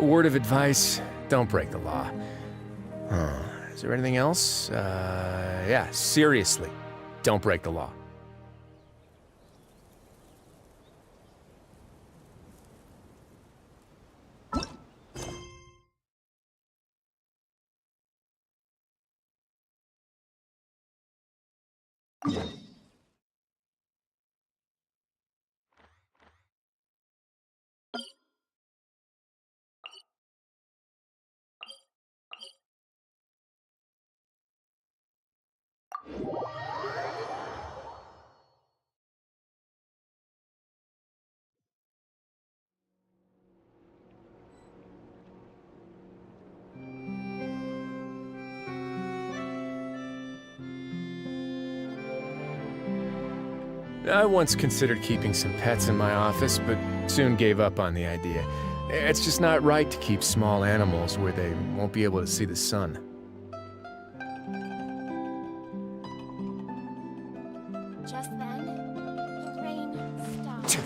A word of advice, don't break the law. Is there anything else? Yeah, seriously, don't break the law. I once considered keeping some pets in my office, but soon gave up on the idea. It's just not right to keep small animals where they won't be able to see the sun. Just then, the rain stopped.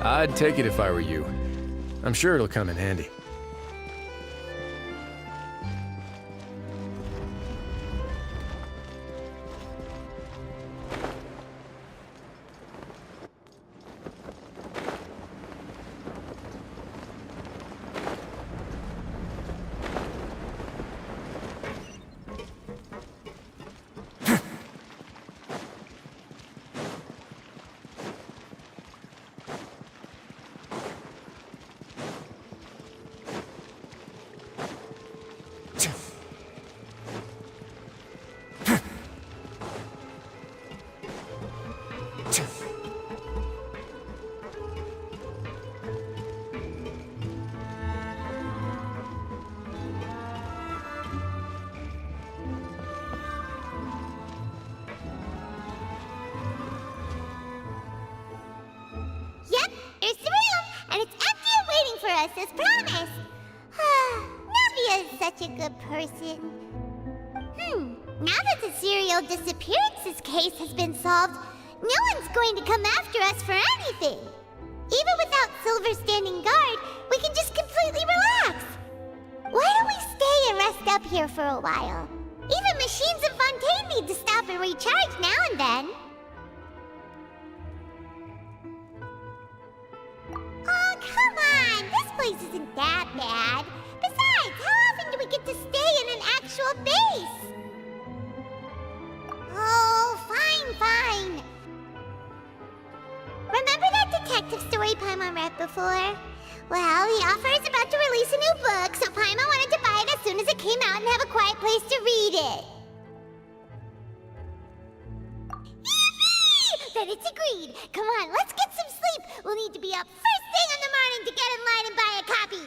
I'd take it if I were you. I'm sure it'll come in handy. Yep, there's the room, and it's empty and waiting for us as promised. Navia is such a good person. Now that the serial disappearances case has been solved, no one's going to come after us for anything. Even without Silver standing guard, we can just completely relax. Why don't we stay and rest up here for a while? Even machines in Fontaine need to stop and recharge now and then. Oh, come on! This place isn't that bad. Besides, how often do we get to stay in an actual base? Oh, fine. Remember that detective story Paimon read before? Well, the author is about to release a new book, so Paimon wanted to buy it as soon as it came out and have a quiet place to read it. Then it's agreed. Come on, let's get some sleep. We'll need to be up first thing in the morning to get in line and buy a copy.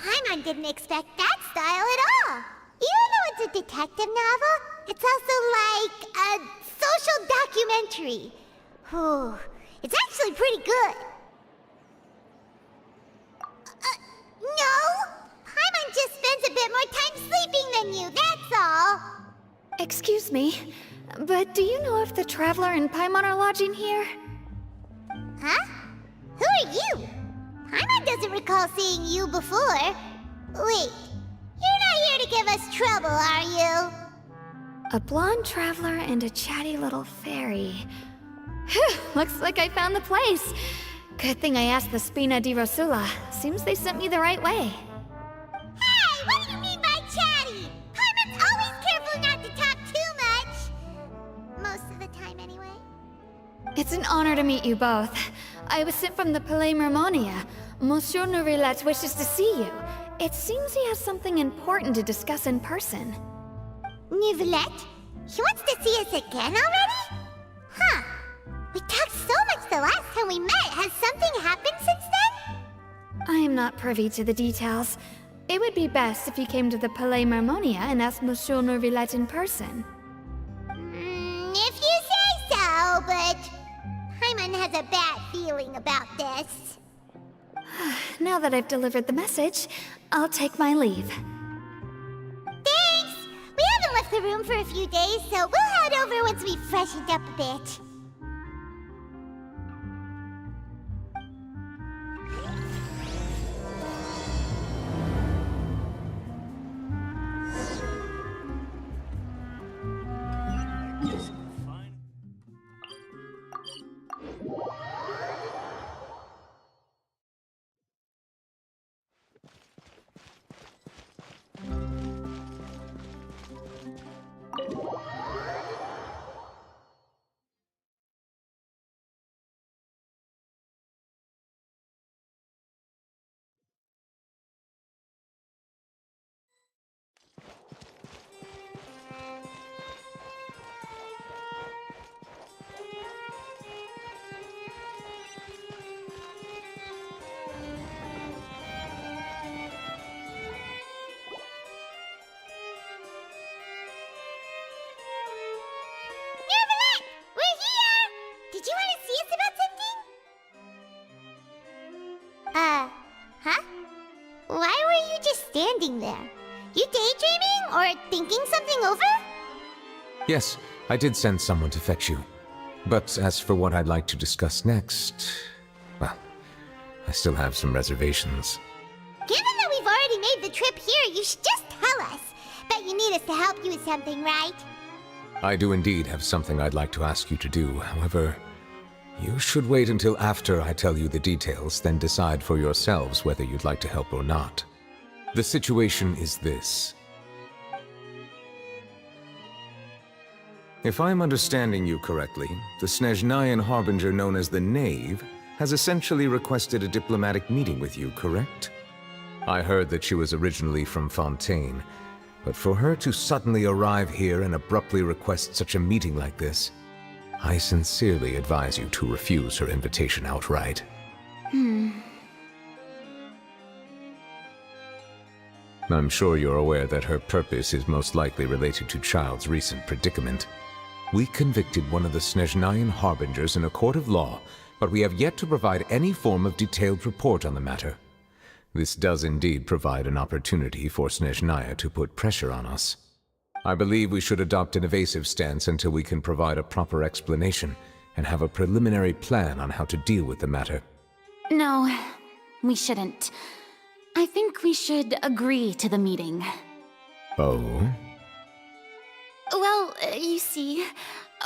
Paimon didn't expect that style at all. Even though it's a detective novel, it's also like a social documentary. Whew. It's actually pretty good. No! Paimon just spends a bit more time sleeping than you, that's all. Excuse me, but do you know if the Traveler and Paimon are lodging here? Huh? Who are you? Paimon doesn't recall seeing you before. Wait, you're not here to give us trouble, are you? A blonde traveler and a chatty little fairy. Whew, looks like I found the place. Good thing I asked the Spina di Rosula. Seems they sent me the right way. Hey, what do you mean by chatty? Paimon's always careful not to talk too much. Most of the time, anyway. It's an honor to meet you both. I was sent from the Palais Mermonia. Monsieur Nourillet wishes to see you. It seems he has something important to discuss in person. Nourillet? He wants to see us again already? Huh. We talked so much the last time we met. Has something happened since then? I am not privy to the details. It would be best if you came to the Palais Mermonia and asked Monsieur Nourillet in person. If you say so, but Paimon has a bad feeling about this. Now that I've delivered the message, I'll take my leave. Thanks! We haven't left the room for a few days, so we'll head over once we've freshened up a bit. Huh? Why were you just standing there? You daydreaming or thinking something over? Yes, I did send someone to fetch you. But as for what I'd like to discuss next, well, I still have some reservations. Given that we've already made the trip here, you should just tell us. Bet you need us to help you with something, right? I do indeed have something I'd like to ask you to do. However, you should wait until after I tell you the details, then decide for yourselves whether you'd like to help or not. The situation is this. If I'm understanding you correctly, the Snezhnayan Harbinger known as the Knave has essentially requested a diplomatic meeting with you, correct? I heard that she was originally from Fontaine, but for her to suddenly arrive here and abruptly request such a meeting like this, I sincerely advise you to refuse her invitation outright. I'm sure you're aware that her purpose is most likely related to Child's recent predicament. We convicted one of the Snezhnayan Harbingers in a court of law, but we have yet to provide any form of detailed report on the matter. This does indeed provide an opportunity for Snezhnaya to put pressure on us. I believe we should adopt an evasive stance until we can provide a proper explanation and have a preliminary plan on how to deal with the matter. No, we shouldn't. I think we should agree to the meeting. Oh? Well, you see,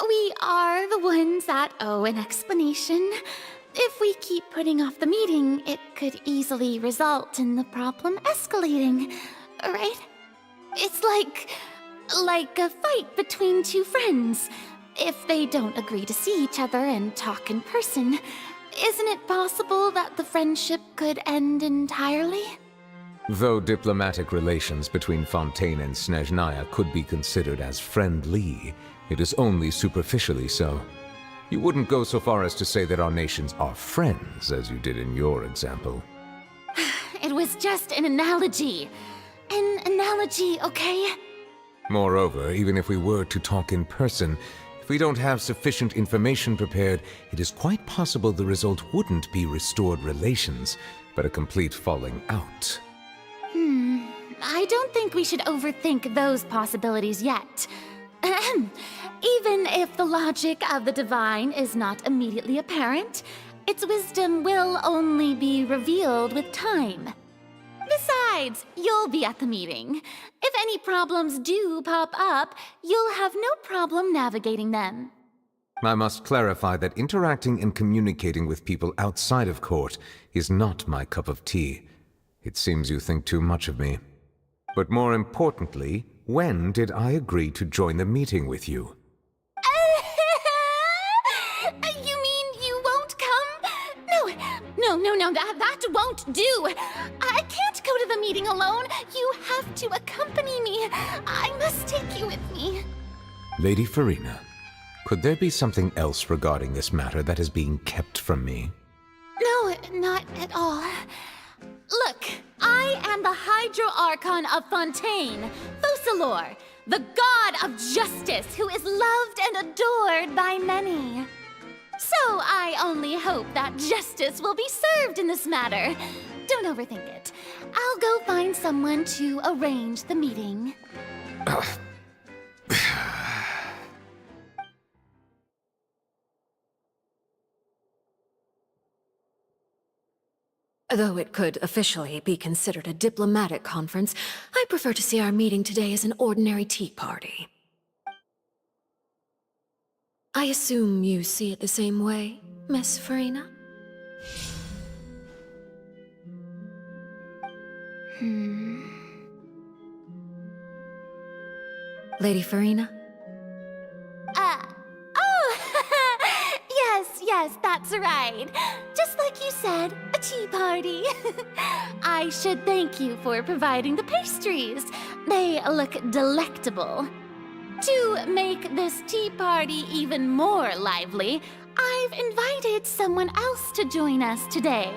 we are the ones that owe an explanation. If we keep putting off the meeting, it could easily result in the problem escalating, right? It's like a fight between two friends. If they don't agree to see each other and talk in person, isn't it possible that the friendship could end entirely? Though diplomatic relations between Fontaine and Snezhnaya could be considered as friendly, it is only superficially so. You wouldn't go so far as to say that our nations are friends, as you did in your example. It was just an analogy. An analogy, okay? Moreover, even if we were to talk in person, if we don't have sufficient information prepared, it is quite possible the result wouldn't be restored relations, but a complete falling out. I don't think we should overthink those possibilities yet. Even if the logic of the divine is not immediately apparent, its wisdom will only be revealed with time. Besides, you'll be at the meeting. If any problems do pop up, you'll have no problem navigating them. I must clarify that interacting and communicating with people outside of court is not my cup of tea. It seems you think too much of me. But more importantly, when did I agree to join the meeting with you? You mean you won't come? No, that won't do. I can't go to the meeting alone. You have to accompany me. I must take you with me. Lady Farina, could there be something else regarding this matter that is being kept from me? No, not at all. Look, I am the Hydro-Archon of Fontaine, Focalor, the god of justice who is loved and adored by many. So I only hope that justice will be served in this matter. Don't overthink it. I'll go find someone to arrange the meeting. Though it could officially be considered a diplomatic conference, I prefer to see our meeting today as an ordinary tea party. I assume you see it the same way, Miss Farina? Lady Farina? Yes, that's right. Just like you said, a tea party. I should thank you for providing the pastries. They look delectable. To make this tea party even more lively, I've invited someone else to join us today.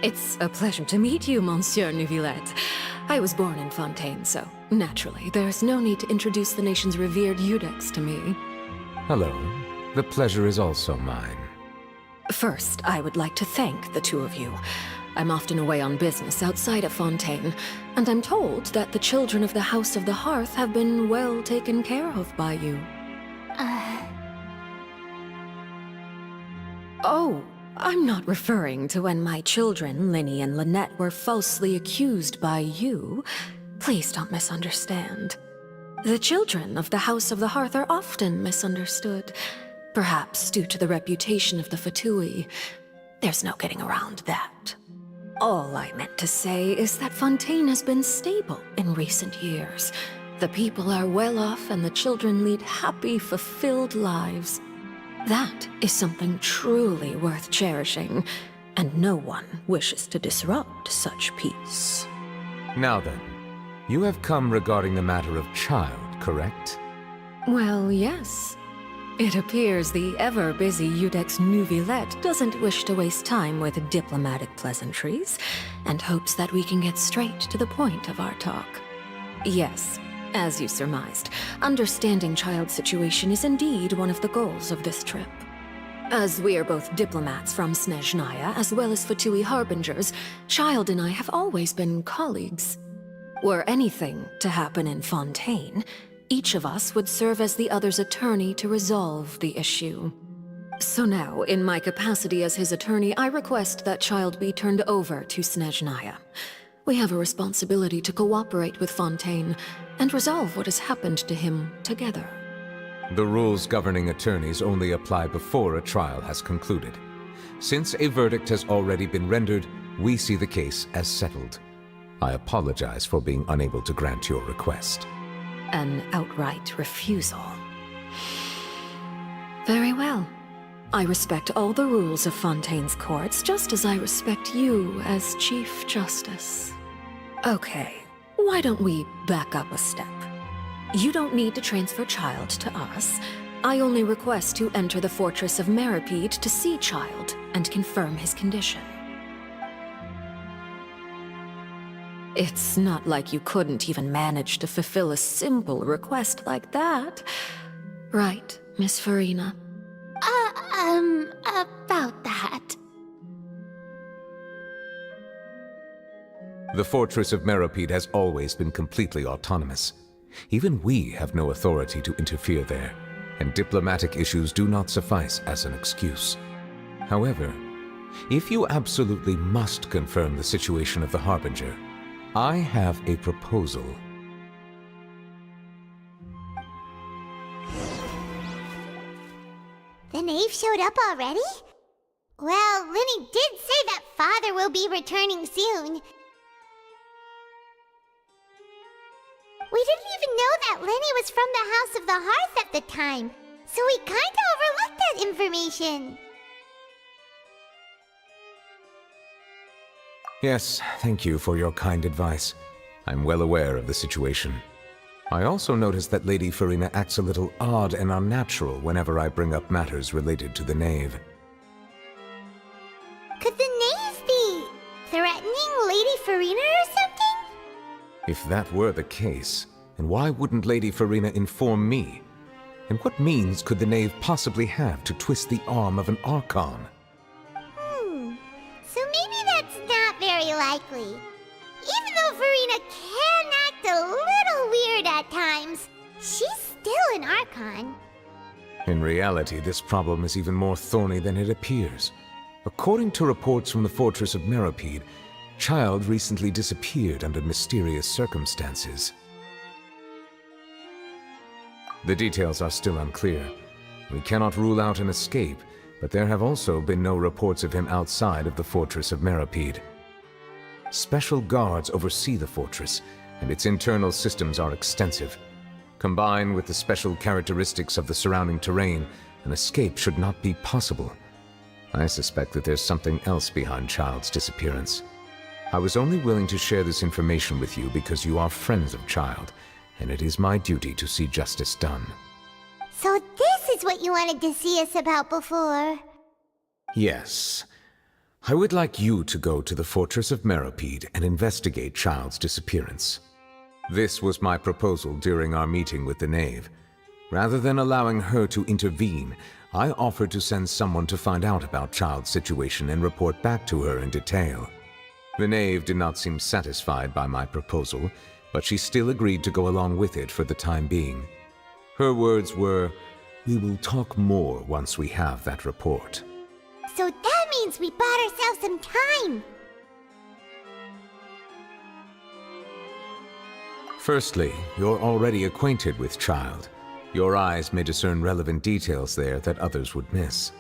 It's a pleasure to meet you, Monsieur Neuvillette. I was born in Fontaine, so naturally, there's no need to introduce the nation's revered Eudex to me. Hello. The pleasure is also mine. First, I would like to thank the two of you. I'm often away on business outside of Fontaine, and I'm told that the children of the House of the Hearth have been well taken care of by you. Oh, I'm not referring to when my children, Linny and Lynette, were falsely accused by you. Please don't misunderstand. The children of the House of the Hearth are often misunderstood. Perhaps due to the reputation of the Fatui. There's no getting around that. All I meant to say is that Fontaine has been stable in recent years. The people are well off and the children lead happy, fulfilled lives. That is something truly worth cherishing, and no one wishes to disrupt such peace. Now then, you have come regarding the matter of child, correct? Well, yes. It appears the ever-busy Eudex Neuvillette doesn't wish to waste time with diplomatic pleasantries, and hopes that we can get straight to the point of our talk. Yes, as you surmised, understanding child's situation is indeed one of the goals of this trip. As we are both diplomats from Snezhnaya, as well as Fatui harbingers, Child and I have always been colleagues. Were anything to happen in Fontaine, each of us would serve as the other's attorney to resolve the issue. So now, in my capacity as his attorney, I request that Child be turned over to Snezhnaya. We have a responsibility to cooperate with Fontaine and resolve what has happened to him together. The rules governing attorneys only apply before a trial has concluded. Since a verdict has already been rendered, we see the case as settled. I apologize for being unable to grant your request. An outright refusal. Very well. I respect all the rules of Fontaine's courts, just as I respect you as Chief Justice. Okay, why don't we back up a step? You don't need to transfer Child to us. I only request to enter the Fortress of Meripede to see Child and confirm his condition. It's not like you couldn't even manage to fulfill a simple request like that. Right, Miss Farina? About that. The Fortress of Meripede has always been completely autonomous. Even we have no authority to interfere there, and diplomatic issues do not suffice as an excuse. However, if you absolutely must confirm the situation of the Harbinger, I have a proposal. The knave showed up already? Well, Lenny did say that Father will be returning soon. We didn't even know that Lenny was from the House of the Hearth at the time, so we kinda overlooked that information. Yes, thank you for your kind advice. I'm well aware of the situation. I also noticed that Lady Farina acts a little odd and unnatural whenever I bring up matters related to the knave. Could the knave be threatening Lady Farina or something? If that were the case, then why wouldn't Lady Farina inform me? And what means could the knave possibly have to twist the arm of an Archon? So maybe that's not very likely. Even though Farina can act a little weird at times, she's still an Archon. In reality, this problem is even more thorny than it appears. According to reports from the Fortress of Meripede, Child recently disappeared under mysterious circumstances. The details are still unclear. We cannot rule out an escape, but there have also been no reports of him outside of the Fortress of Meripede. Special guards oversee the fortress, and its internal systems are extensive. Combined with the special characteristics of the surrounding terrain, an escape should not be possible. I suspect that there's something else behind Child's disappearance. I was only willing to share this information with you because you are friends of Child, and it is my duty to see justice done. So this is what you wanted to see us about before. Yes. I would like you to go to the Fortress of Meripede and investigate Child's disappearance. This was my proposal during our meeting with the knave. Rather than allowing her to intervene, I offered to send someone to find out about Child's situation and report back to her in detail. The knave did not seem satisfied by my proposal, but she still agreed to go along with it for the time being. Her words were, "We will talk more once we have that report." So that means we bought ourselves some time. Firstly, you're already acquainted with Child. Your eyes may discern relevant details there that others would miss.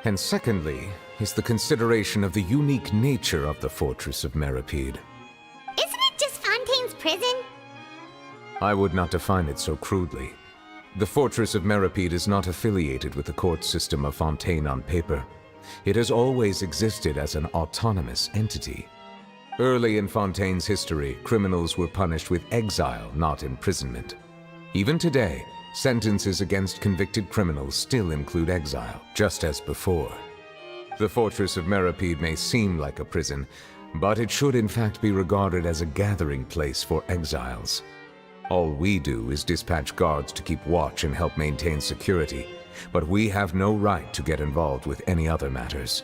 And secondly, is the consideration of the unique nature of the Fortress of Meripede. Isn't it just Fontaine's prison? I would not define it so crudely. The Fortress of Meripede is not affiliated with the court system of Fontaine on paper. It has always existed as an autonomous entity. Early in Fontaine's history, criminals were punished with exile, not imprisonment. Even today, sentences against convicted criminals still include exile, just as before. The Fortress of Meripede may seem like a prison, but it should in fact be regarded as a gathering place for exiles. All we do is dispatch guards to keep watch and help maintain security, but we have no right to get involved with any other matters.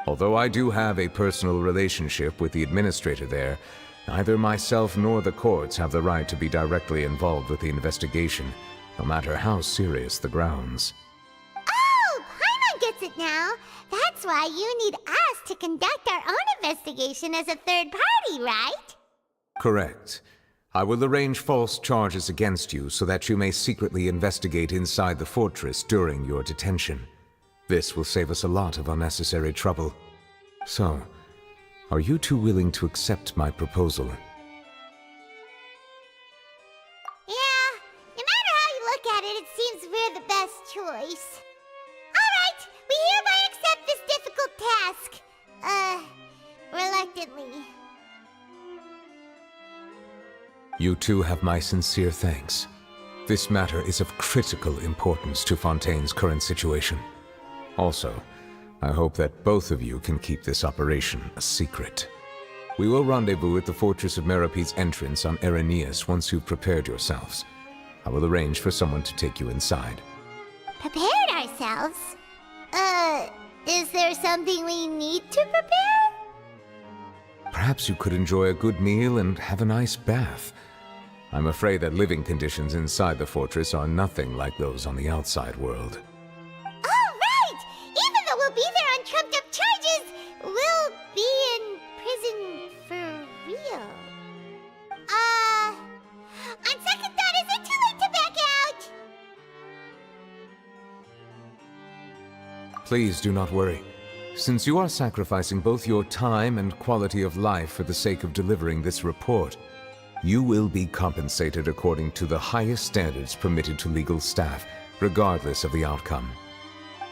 Although I do have a personal relationship with the administrator there, neither myself nor the courts have the right to be directly involved with the investigation, no matter how serious the grounds. Oh, Paimon gets it now. That's why you need us to conduct our own investigation as a third party, right? Correct. I will arrange false charges against you so that you may secretly investigate inside the fortress during your detention. This will save us a lot of unnecessary trouble. So, are you two willing to accept my proposal? Yeah, no matter how you look at it, it seems we're the best choice. Alright, we You too have my sincere thanks. This matter is of critical importance to Fontaine's current situation. Also, I hope that both of you can keep this operation a secret. We will rendezvous at the Fortress of Merope's entrance on Erinius once you've prepared yourselves. I will arrange for someone to take you inside. Prepared ourselves? Is there something we need to prepare? Perhaps you could enjoy a good meal and have a nice bath. I'm afraid that living conditions inside the fortress are nothing like those on the outside world. Oh, right! Even though we'll be there on trumped-up charges, we'll be in prison for real. On second thought, is it too late to back out? Please do not worry. Since you are sacrificing both your time and quality of life for the sake of delivering this report, you will be compensated according to the highest standards permitted to legal staff, regardless of the outcome.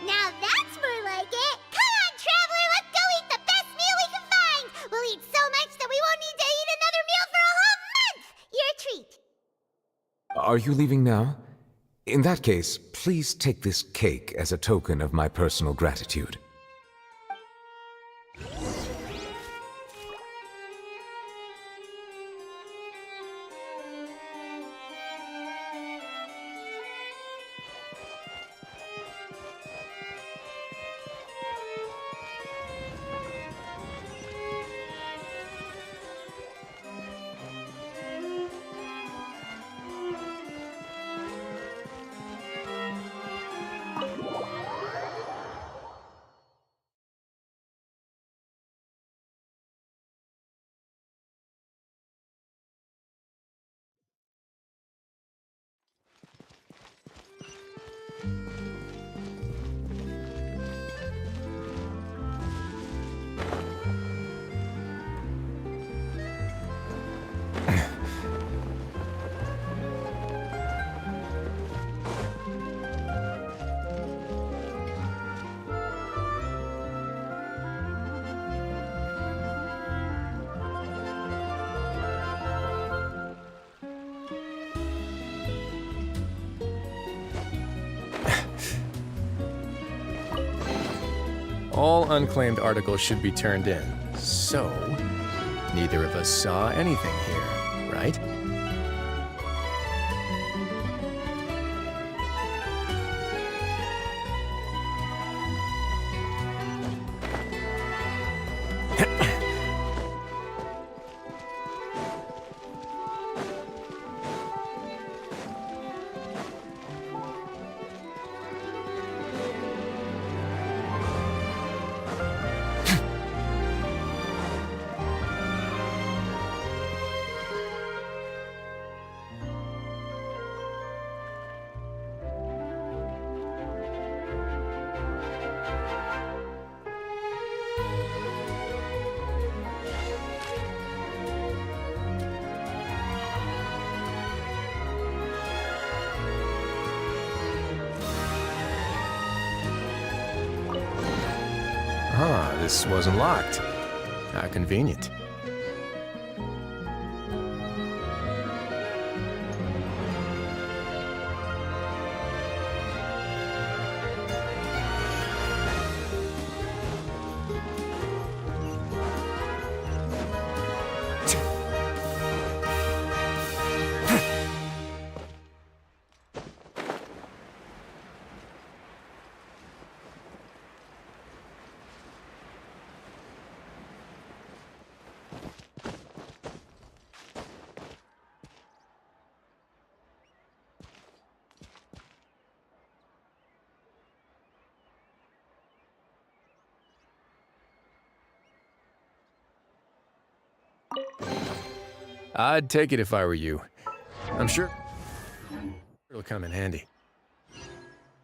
Now that's more like it! Come on, Traveler, let's go eat the best meal we can find! We'll eat so much that we won't need to eat another meal for a whole month! Your treat! Are you leaving now? In that case, please take this cake as a token of my personal gratitude. All unclaimed articles should be turned in. So, neither of us saw anything here, right? Ah, this wasn't locked. How convenient. I'd take it if I were you. I'm sure it'll come in handy.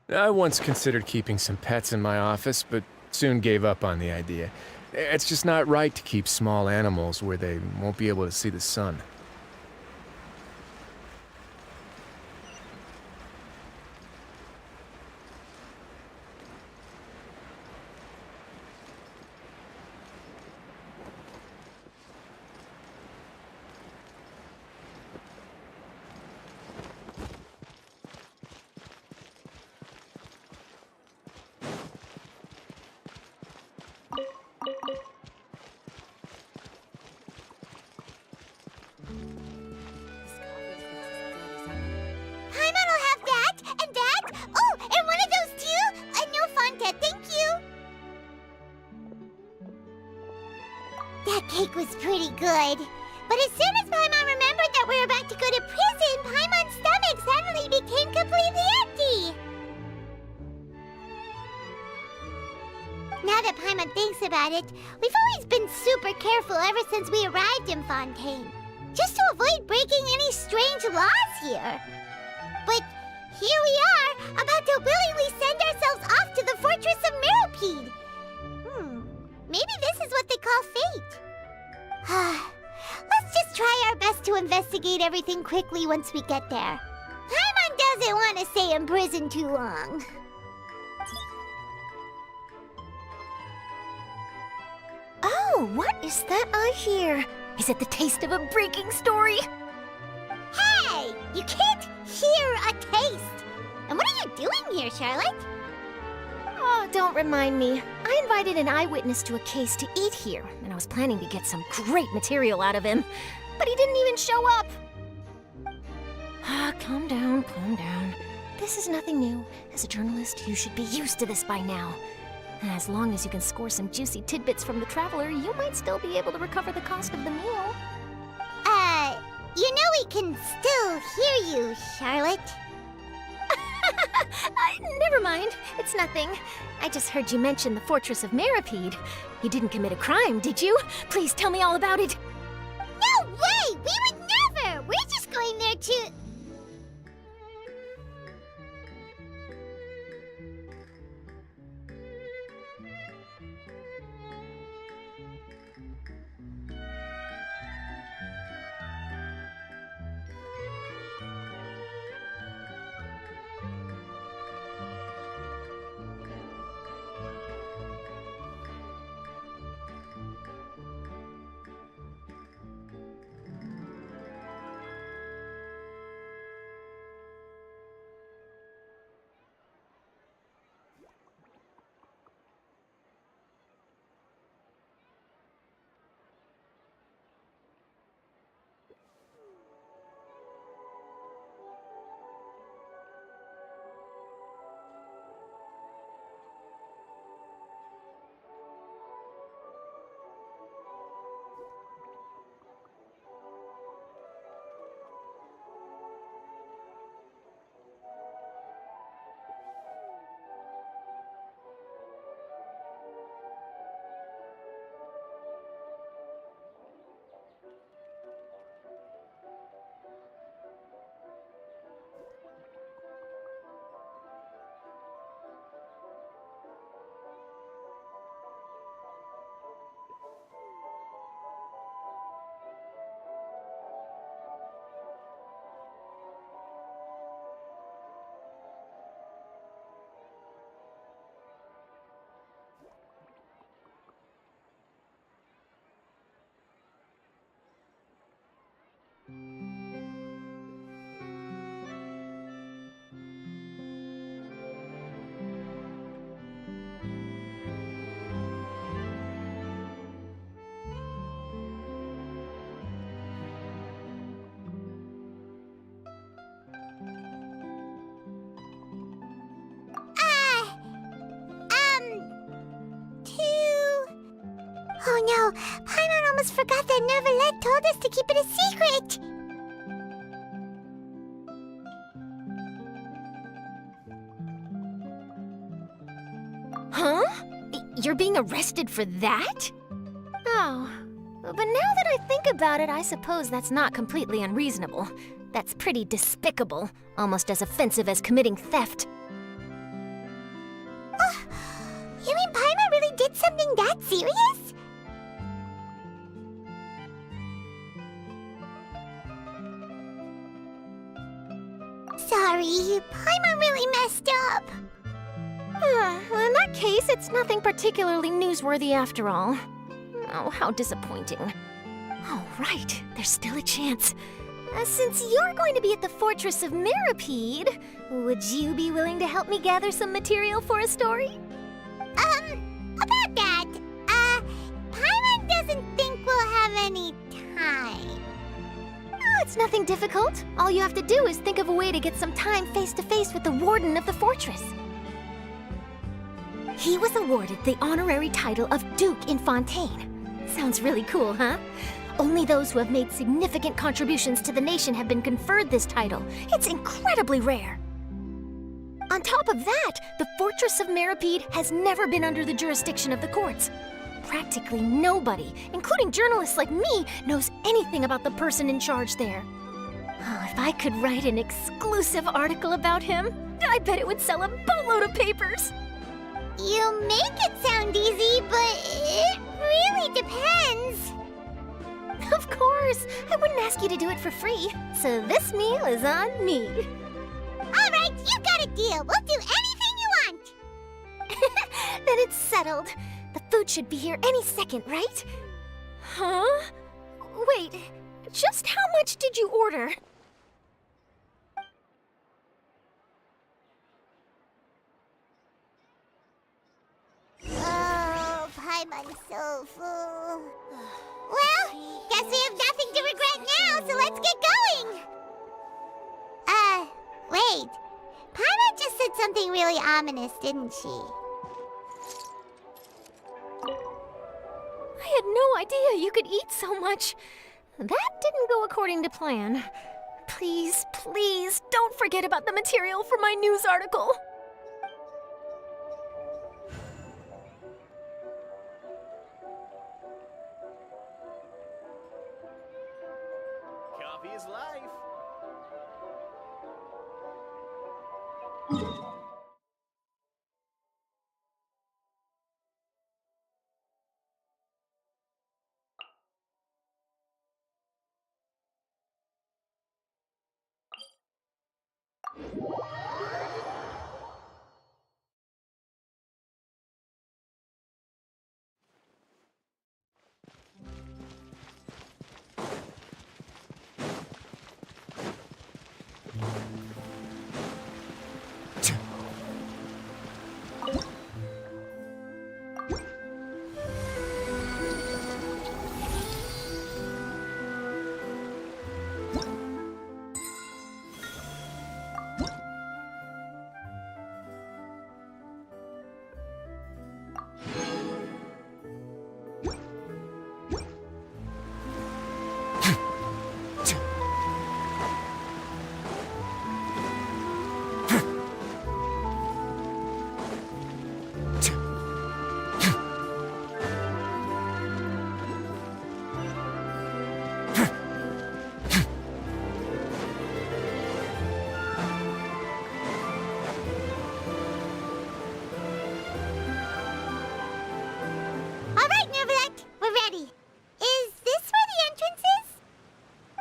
I once considered keeping some pets in my office, but soon gave up on the idea. It's just not right to keep small animals where they won't be able to see the sun. hike was pretty good. But as soon as Paimon remembered that we were about to go to prison, Paimon's stomach suddenly became completely empty. Now that Paimon thinks about it, we've always been super careful ever since we arrived in Fontaine, just to avoid breaking any strange laws here. But here we are, about to willingly send ourselves off to the Fortress of Meropide. Maybe this is what they call fate. Let's just try our best to investigate everything quickly once we get there. Paimon doesn't want to stay in prison too long. Oh, what is that I hear? Is it the taste of a breaking story? Hey! You can't hear a taste! And what are you doing here, Charlotte? Oh, don't remind me. I invited an eyewitness to a case to eat here, and I was planning to get some great material out of him. But he didn't even show up. Calm down, calm down. This is nothing new. As a journalist, you should be used to this by now. And as long as you can score some juicy tidbits from the Traveler, you might still be able to recover the cost of the meal. You know we can still hear you, Charlotte. Never mind. It's nothing. I just heard you mention the Fortress of Meropide. You didn't commit a crime, did you? Please tell me all about it. No way! We would never! We're just going there to... Oh no, Paimon almost forgot that Neuvillette told us to keep it a secret! Huh? You're being arrested for that? Oh, but now that I think about it, I suppose that's not completely unreasonable. That's pretty despicable, almost as offensive as committing theft. You mean Paimon really did something that serious? Sorry, Paimon really messed up. Well, in that case, it's nothing particularly newsworthy after all. Oh, how disappointing. Oh, right, there's still a chance. Since you're going to be at the Fortress of Meropide, would you be willing to help me gather some material for a story? About that, Paimon doesn't think we'll have any time. Oh, it's nothing difficult. All you have to do is think of a way to get some time face-to-face with the Warden of the Fortress. He was awarded the honorary title of Duke in Fontaine. Sounds really cool, huh? Only those who have made significant contributions to the nation have been conferred this title. It's incredibly rare. On top of that, the Fortress of Meripede has never been under the jurisdiction of the courts. Practically nobody, including journalists like me, knows anything about the person in charge there. Oh, if I could write an exclusive article about him, I bet it would sell a boatload of papers. You make it sound easy, but it really depends. Of course, I wouldn't ask you to do it for free, so this meal is on me. All right, you got a deal. We'll do anything you want. Then it's settled. The food should be here any second, right? Huh? Wait, just how much did you order? Oh, Paimon's so full. Well, guess we have nothing to regret now, so let's get going. Wait. Paimon just said something really ominous, didn't she? I had no idea you could eat so much. That didn't go according to plan. Please, please, don't forget about the material for my news article. Coffee is life.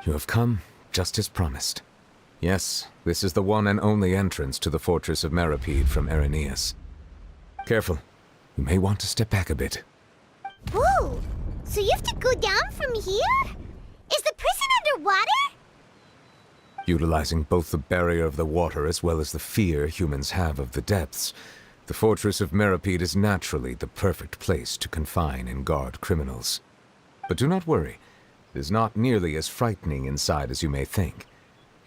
You have come, just as promised. Yes, this is the one and only entrance to the Fortress of Meripede from Irenaeus. Careful. You may want to step back a bit. Whoa! So you have to go down from here? Is the prison underwater? Utilizing both the barrier of the water as well as the fear humans have of the depths, the Fortress of Meripede is naturally the perfect place to confine and guard criminals. But do not worry. It is not nearly as frightening inside as you may think.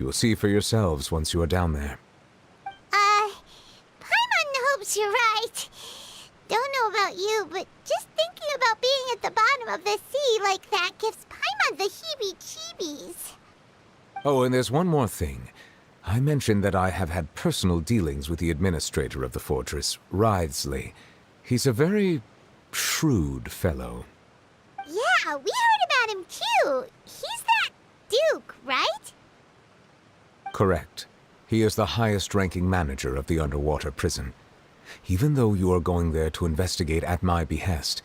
You will see for yourselves once you are down there. Paimon hopes you're right. Don't know about you, but just thinking about being at the bottom of the sea like that gives Paimon the heebie-jeebies. Oh, and there's one more thing. I mentioned that I have had personal dealings with the administrator of the fortress, Writhsley. He's a very shrewd fellow. Yeah, we heard about him too. He's that Duke, right? Correct. He is the highest-ranking manager of the underwater prison. Even though you are going there to investigate at my behest,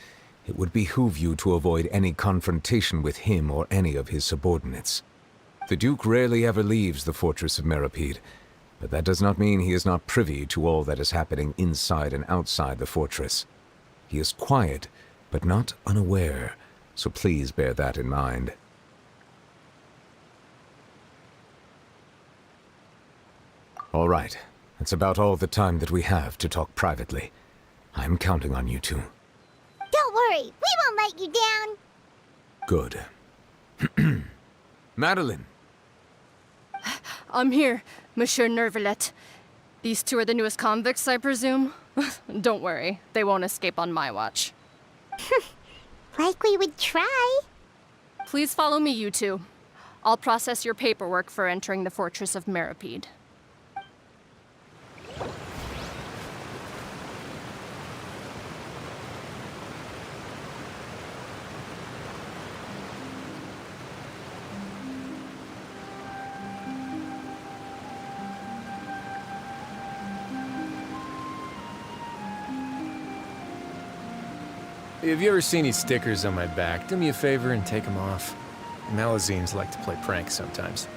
it would behoove you to avoid any confrontation with him or any of his subordinates. The Duke rarely ever leaves the Fortress of Meripede, but that does not mean he is not privy to all that is happening inside and outside the fortress. He is quiet, but not unaware, so please bear that in mind. All right, that's about all the time that we have to talk privately. I'm counting on you two. Don't worry, we won't let you down. Good. Madeline! I'm here, Monsieur Nervalet. These two are the newest convicts, I presume? Don't worry, they won't escape on my watch. Like we would try. Please follow me, you two. I'll process your paperwork for entering the Fortress of Meripede. Have you ever seen these stickers on my back? Do me a favor and take them off. Malazines like to play pranks sometimes.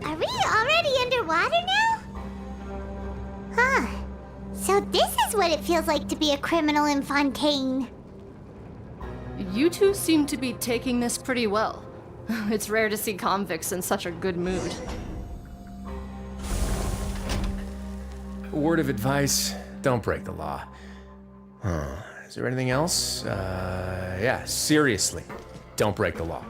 Are we already underwater now? Huh. So this is what it feels like to be a criminal in Fontaine. You two seem to be taking this pretty well. It's rare to see convicts in such a good mood. Word of advice, don't break the law. Is there anything else? Yeah, seriously, don't break the law.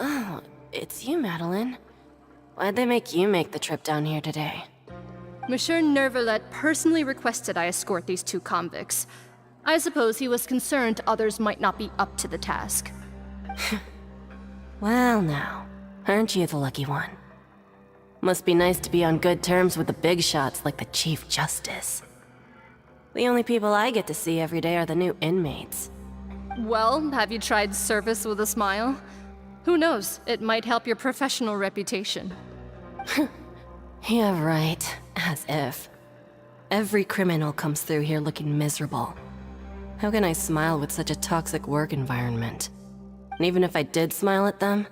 Oh, it's you, Madeline. Why'd they make you make the trip down here today? Monsieur Nervalet personally requested I escort these two convicts. I suppose he was concerned others might not be up to the task. Well now, aren't you the lucky one? Must be nice to be on good terms with the big shots like the Chief Justice. The only people I get to see every day are the new inmates. Well, have you tried service with a smile? Who knows, it might help your professional reputation. Yeah, right. As if. every criminal comes through here looking miserable. How can I smile with such a toxic work environment? And even if I did smile at them,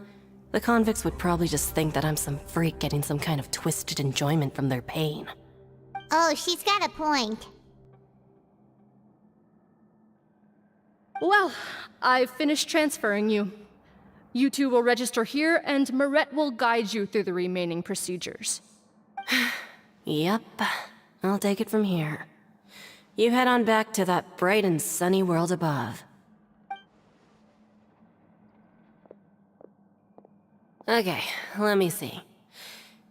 the convicts would probably just think that I'm some freak getting some kind of twisted enjoyment from their pain. Oh, she's got a point. Well, I've finished transferring you. You two will register here, and Marette will guide you through the remaining procedures. Yep, I'll take it from here. You head on back to that bright and sunny world above. Okay, let me see.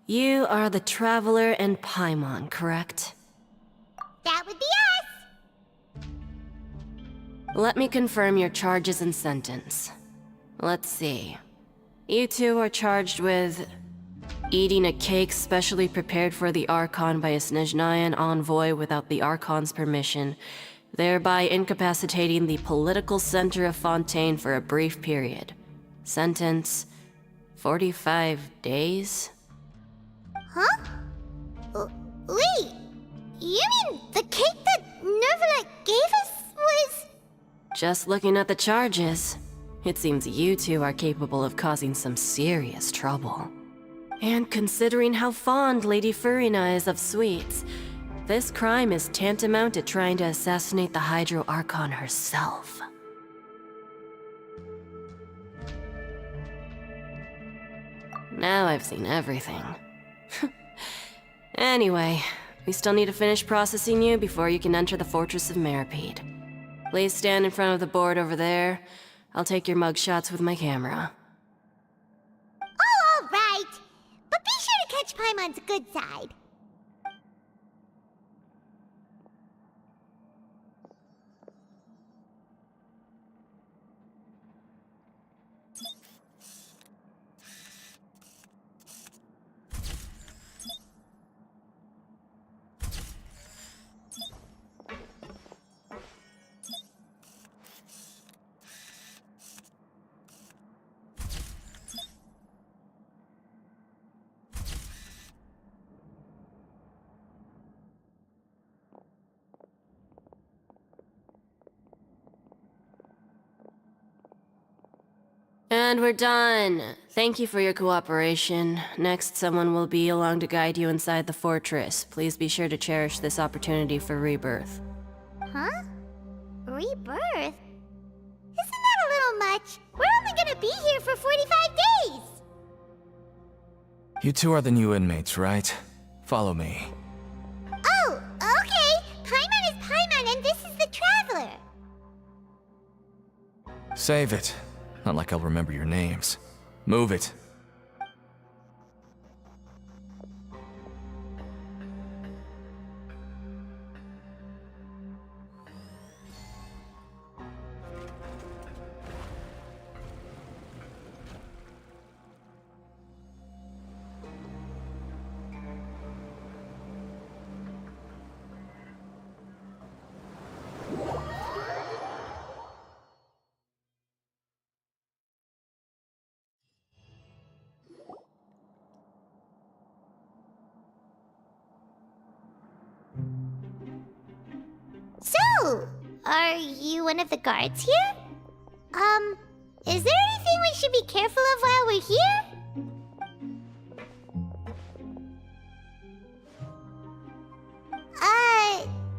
You are the Traveler and Paimon, correct? That would be us! Let me confirm your charges and sentence. Let's see. You two are charged with eating a cake specially prepared for the Archon by a Snezhnayan envoy without the Archon's permission, thereby incapacitating the political center of Fontaine for a brief period. Sentence: 45 days? Huh? Wait, you mean the cake that Nervalet gave us was... Just looking at the charges, it seems you two are capable of causing some serious trouble. And considering how fond Lady Furina is of sweets, this crime is tantamount to trying to assassinate the Hydro Archon herself. Now I've seen everything. Anyway, we still need to finish processing you before you can enter the Fortress of Meripede. Please stand in front of the board over there. I'll take your mugshots with my camera. Oh, all right. But be sure to catch Paimon's good side. And we're done. Thank you for your cooperation. Next, someone will be along to guide you inside the fortress. Please be sure to cherish this opportunity for rebirth. Huh? Rebirth? Isn't that a little much? We're only gonna be here for 45 days! You two are the new inmates, right? Follow me. Oh, okay! Paimon is Paimon and this is the Traveler! Save it. Not like I'll remember your names. Move it. So, are you one of the guards here? Is there anything we should be careful of while we're here?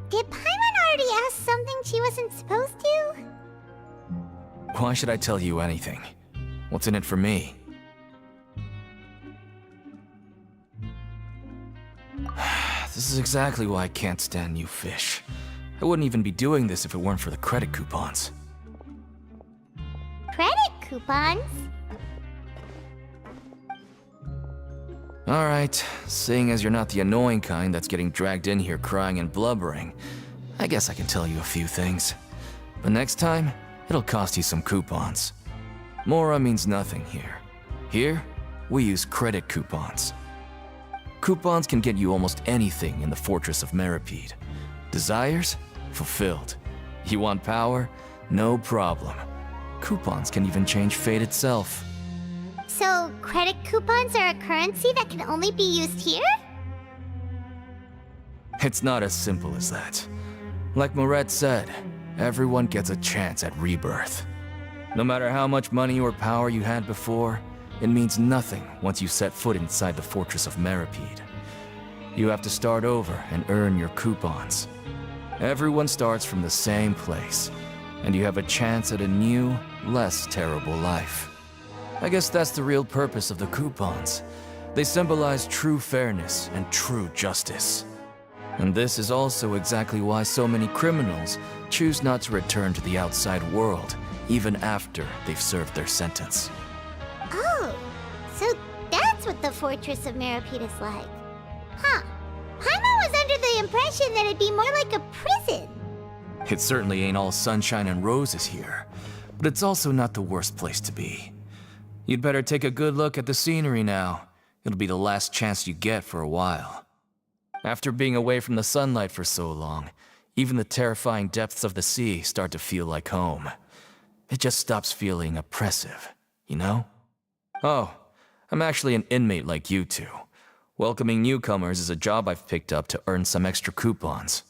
Did Paimon already ask something she wasn't supposed to? Why should I tell you anything? What's in it for me? This is exactly why I can't stand you fish. I wouldn't even be doing this if it weren't for the credit coupons. Credit coupons? Alright, seeing as you're not the annoying kind that's getting dragged in here crying and blubbering, I guess I can tell you a few things. But next time, it'll cost you some coupons. Mora means nothing here. Here, we use credit coupons. Coupons can get you almost anything in the Fortress of Meripede. Desires? Fulfilled. You want power? No problem. Coupons can even change fate itself. So, credit coupons are a currency that can only be used here? It's not as simple as that. Like Moret said, everyone gets a chance at rebirth. No matter how much money or power you had before, it means nothing once you set foot inside the Fortress of Meripede. You have to start over and earn your coupons. Everyone starts from the same place, and you have a chance at a new, less terrible life. I guess that's the real purpose of the coupons. They symbolize true fairness and true justice. And this is also exactly why so many criminals choose not to return to the outside world, even after they've served their sentence. Oh, so that's what the Fortress of Meripede is like. Huh. Paimon was under the impression that it'd be more like a prison. It certainly ain't all sunshine and roses here, but it's also not the worst place to be. You'd better take a good look at the scenery now. It'll be the last chance you get for a while. After being away from the sunlight for so long, even the terrifying depths of the sea start to feel like home. It just stops feeling oppressive, you know? Oh, I'm actually an inmate like you two. Welcoming newcomers is a job I've picked up to earn some extra coupons.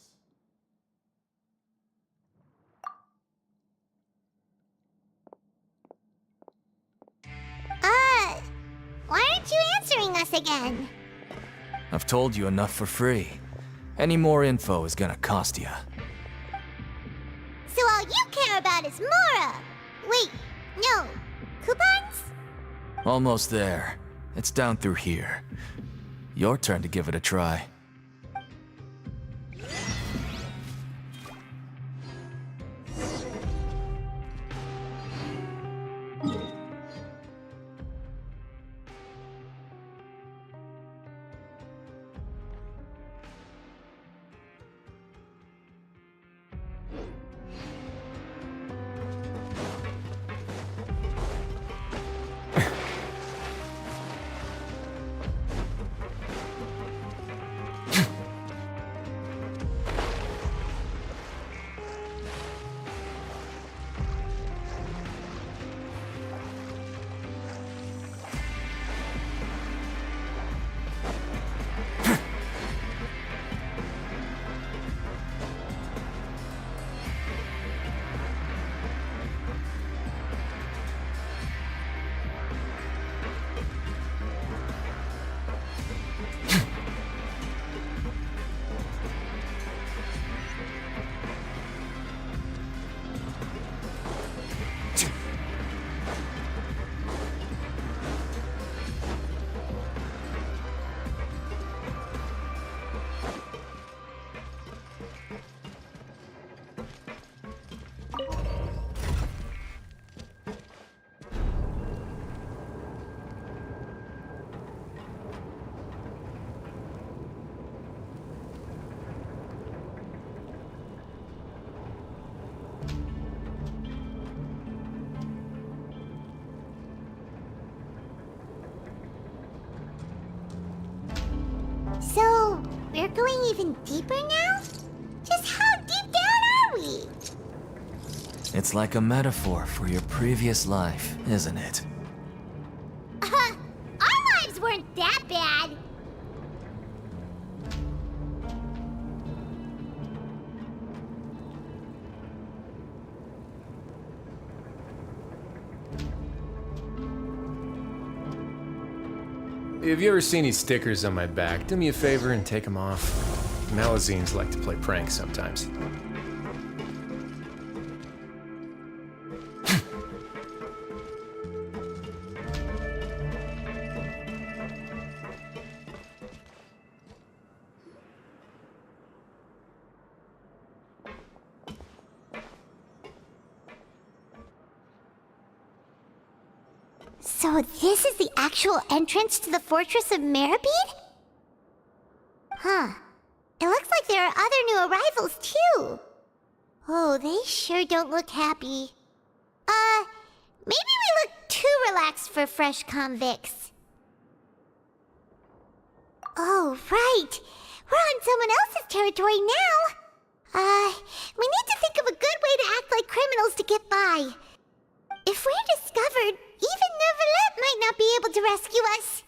Why aren't you answering us again? I've told you enough for free. Any more info is gonna cost you. So all you care about is Mora! Wait, no. Coupons? Almost there. It's down through here. Your turn to give it a try. So, we're going even deeper now? Just how deep down are we? It's like a metaphor for your previous life, isn't it? Our lives weren't that bad. Have you ever seen these stickers on my back? Do me a favor and take them off. Malazines like to play pranks sometimes. So this is the actual entrance to the Fortress of Meripede? Huh. It looks like there are other new arrivals, too. Oh, they sure don't look happy. Maybe we look too relaxed for fresh convicts. Oh, right. We're on someone else's territory now. We need to think of a good way to act like criminals to get by. If we're discovered, even Neuvillette might not be able to rescue us.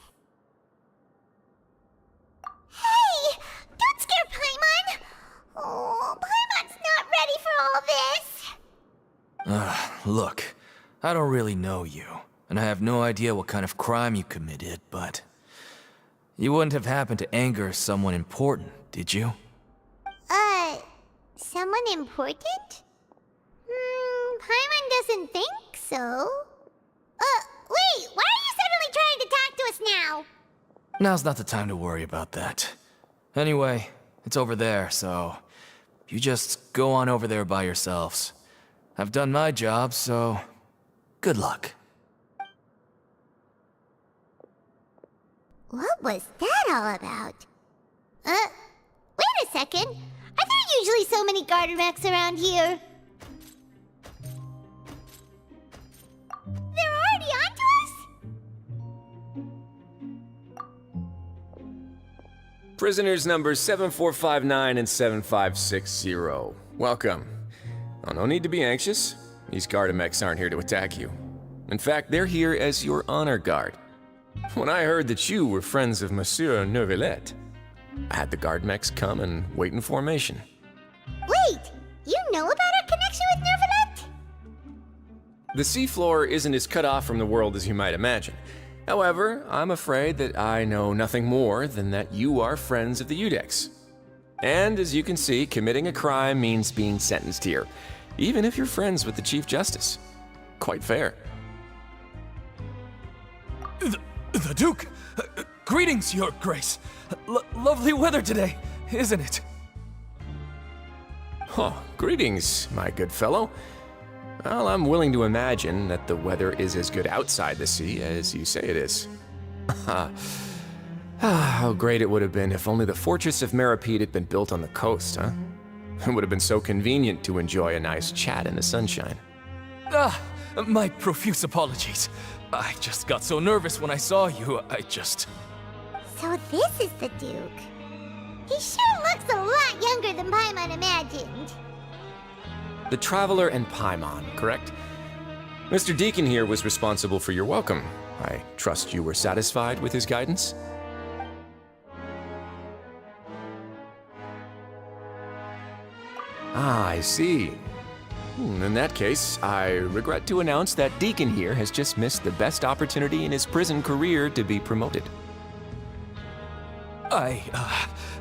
Hey! Don't scare Paimon! Look, I don't really know you, and I have no idea what kind of crime you committed, but... You wouldn't have happened to anger someone important, did you? Someone important? Paimon doesn't think so. Wait, why are you suddenly trying to talk to us now? Now's not the time to worry about that. Anyway, it's over there, so... You just go on over there by yourselves. I've done my job, so... Good luck. What was that all about? Wait a second. Are there usually so many garter mechs around here? They're already onto us? Prisoners numbers 7459 and 7560. Welcome. Oh, no need to be anxious. These Gardamex aren't here to attack you. In fact, they're here as your honor guard. When I heard that you were friends of Monsieur Neuvillette, I had the Gardamex come and wait in formation. Wait, you know about our connection with Neuvillette? The seafloor isn't as cut off from the world as you might imagine. However, I'm afraid that I know nothing more than that you are friends of the Udex. And as you can see, committing a crime means being sentenced here, even if you're friends with the Chief Justice. Quite fair. The Duke! Greetings, Your Grace! Lovely weather today, isn't it? Oh, greetings, my good fellow. Well, I'm willing to imagine that the weather is as good outside the sea as you say it is. How great it would have been if only the Fortress of Meripede had been built on the coast, huh? It would have been so convenient to enjoy a nice chat in the sunshine. My profuse apologies. I just got so nervous when I saw you, So this is the Duke. He sure looks a lot younger than Paimon imagined. The Traveler and Paimon, correct? Mr. Deacon here was responsible for your welcome. I trust you were satisfied with his guidance? Ah, I see. In that case, I regret to announce that Deacon here has just missed the best opportunity in his prison career to be promoted. I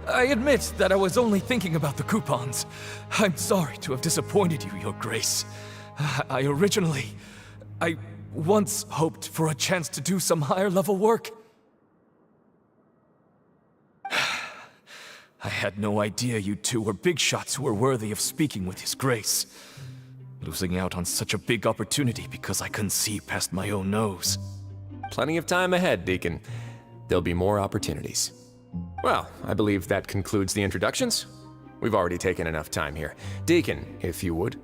admit that I was only thinking about the coupons. I'm sorry to have disappointed you, Your Grace. I once hoped for a chance to do some higher-level work. I had no idea you two were big shots who were worthy of speaking with His Grace. Losing out on such a big opportunity because I couldn't see past my own nose. Plenty of time ahead, Deacon. There'll be more opportunities. Well, I believe that concludes the introductions. We've already taken enough time here. Deacon, if you would.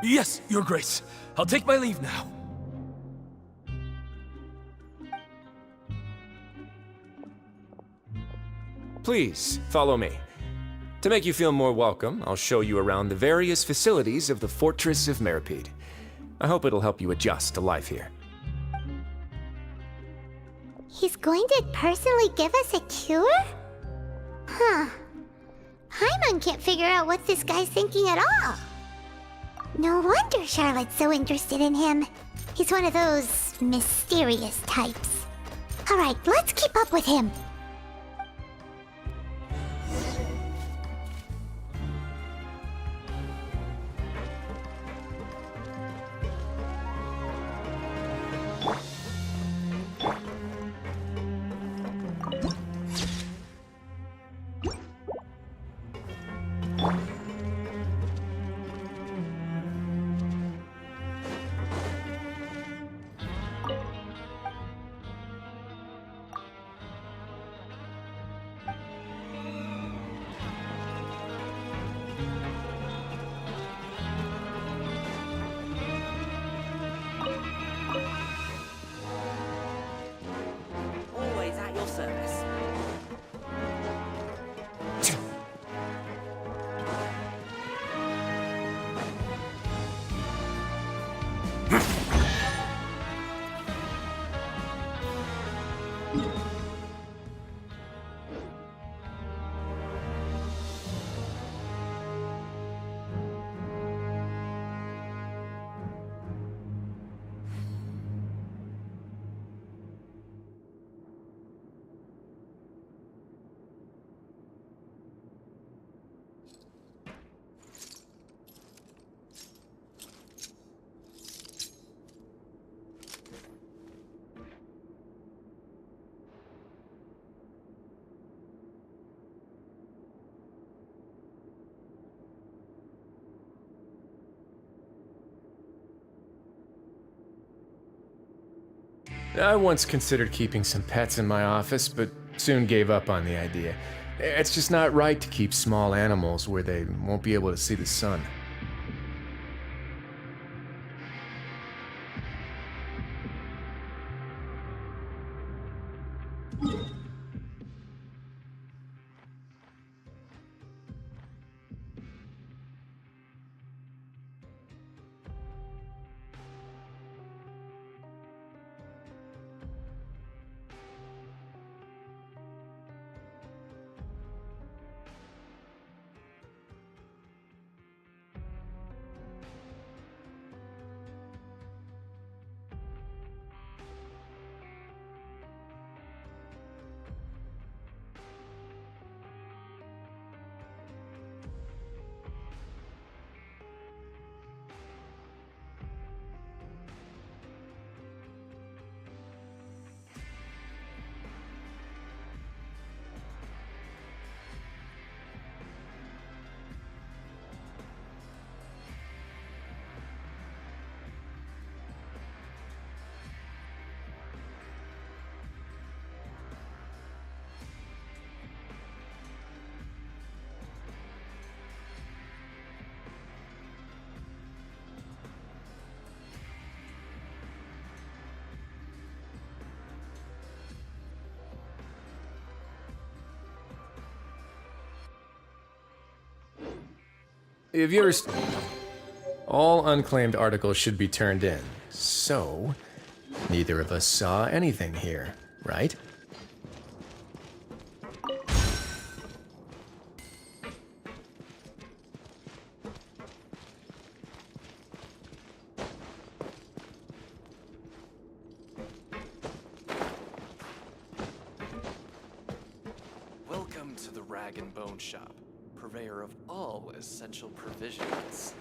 Yes, Your Grace. I'll take my leave now. Please, follow me. To make you feel more welcome, I'll show you around the various facilities of the Fortress of Meripede. I hope it'll help you adjust to life here. He's going to personally give us a cure? Huh. Paimon can't figure out what this guy's thinking at all. No wonder Charlotte's so interested in him. He's one of those mysterious types. Alright, let's keep up with him. I once considered keeping some pets in my office, but soon gave up on the idea. It's just not right to keep small animals where they won't be able to see the sun. If you're... All unclaimed articles should be turned in. So, neither of us saw anything here, right? Welcome to the Rag and Bone Shop, purveyor of all essential provisions.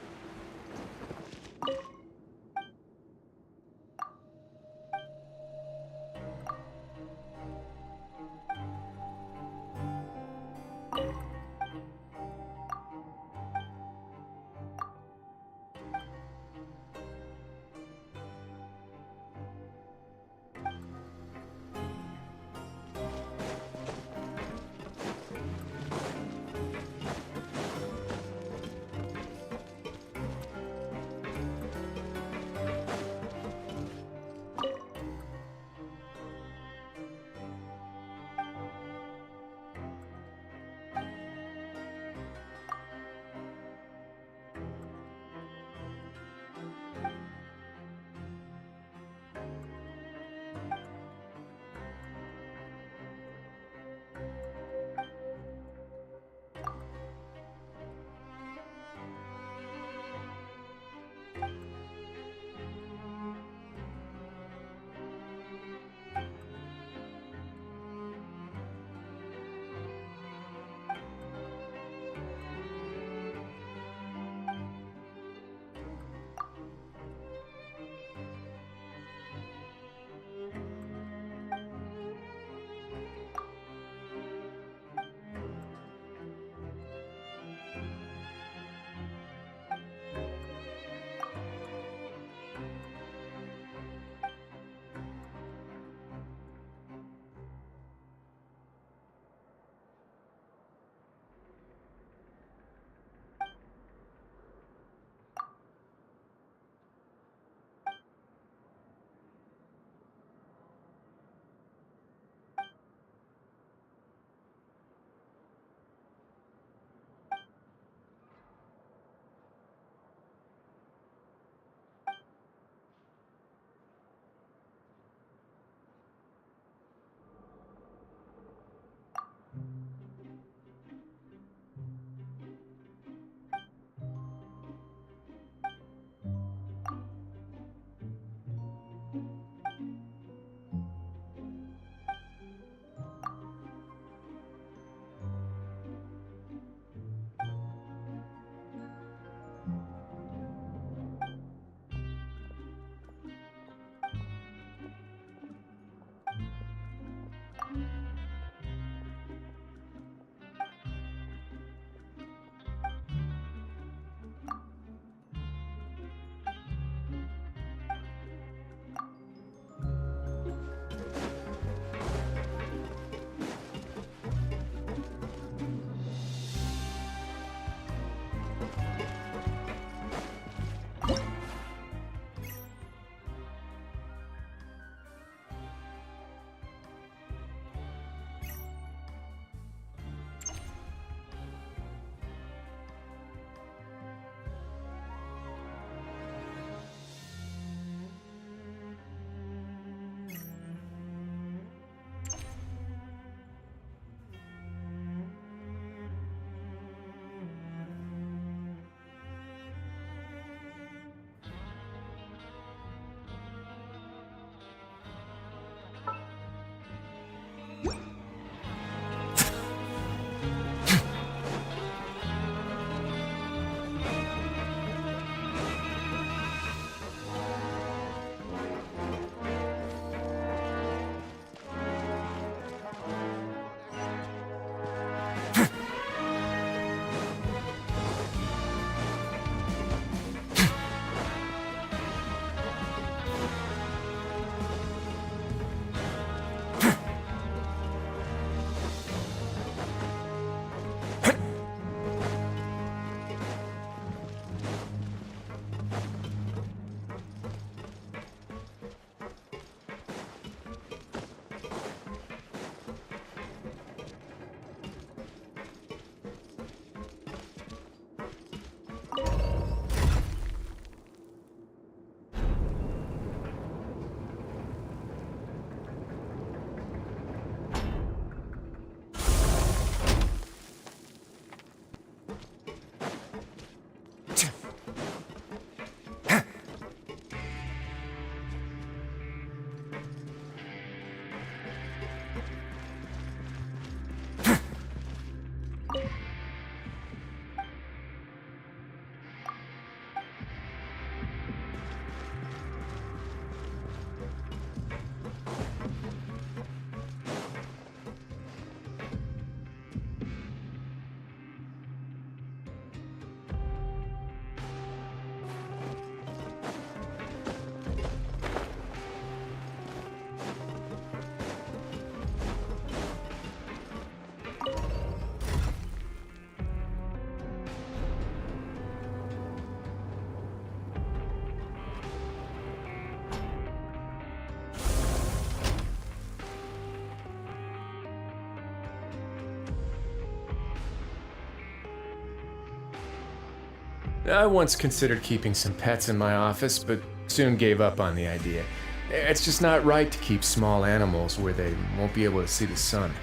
I once considered keeping some pets in my office, but soon gave up on the idea. It's just not right to keep small animals where they won't be able to see the sun.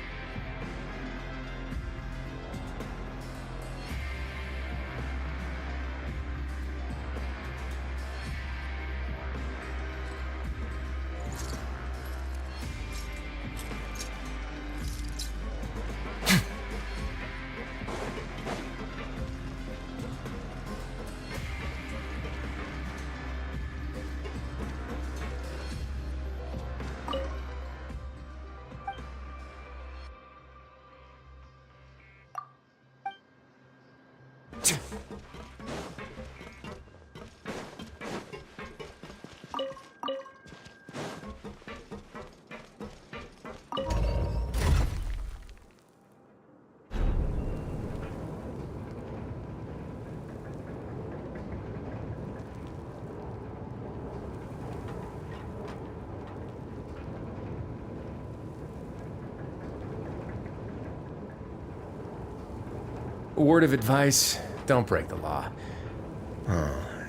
Word of advice, don't break the law.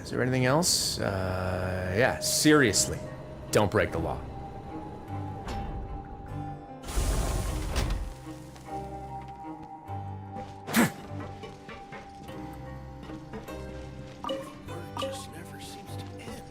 Is there anything else? Yeah, seriously, don't break the law. Just never seems to end.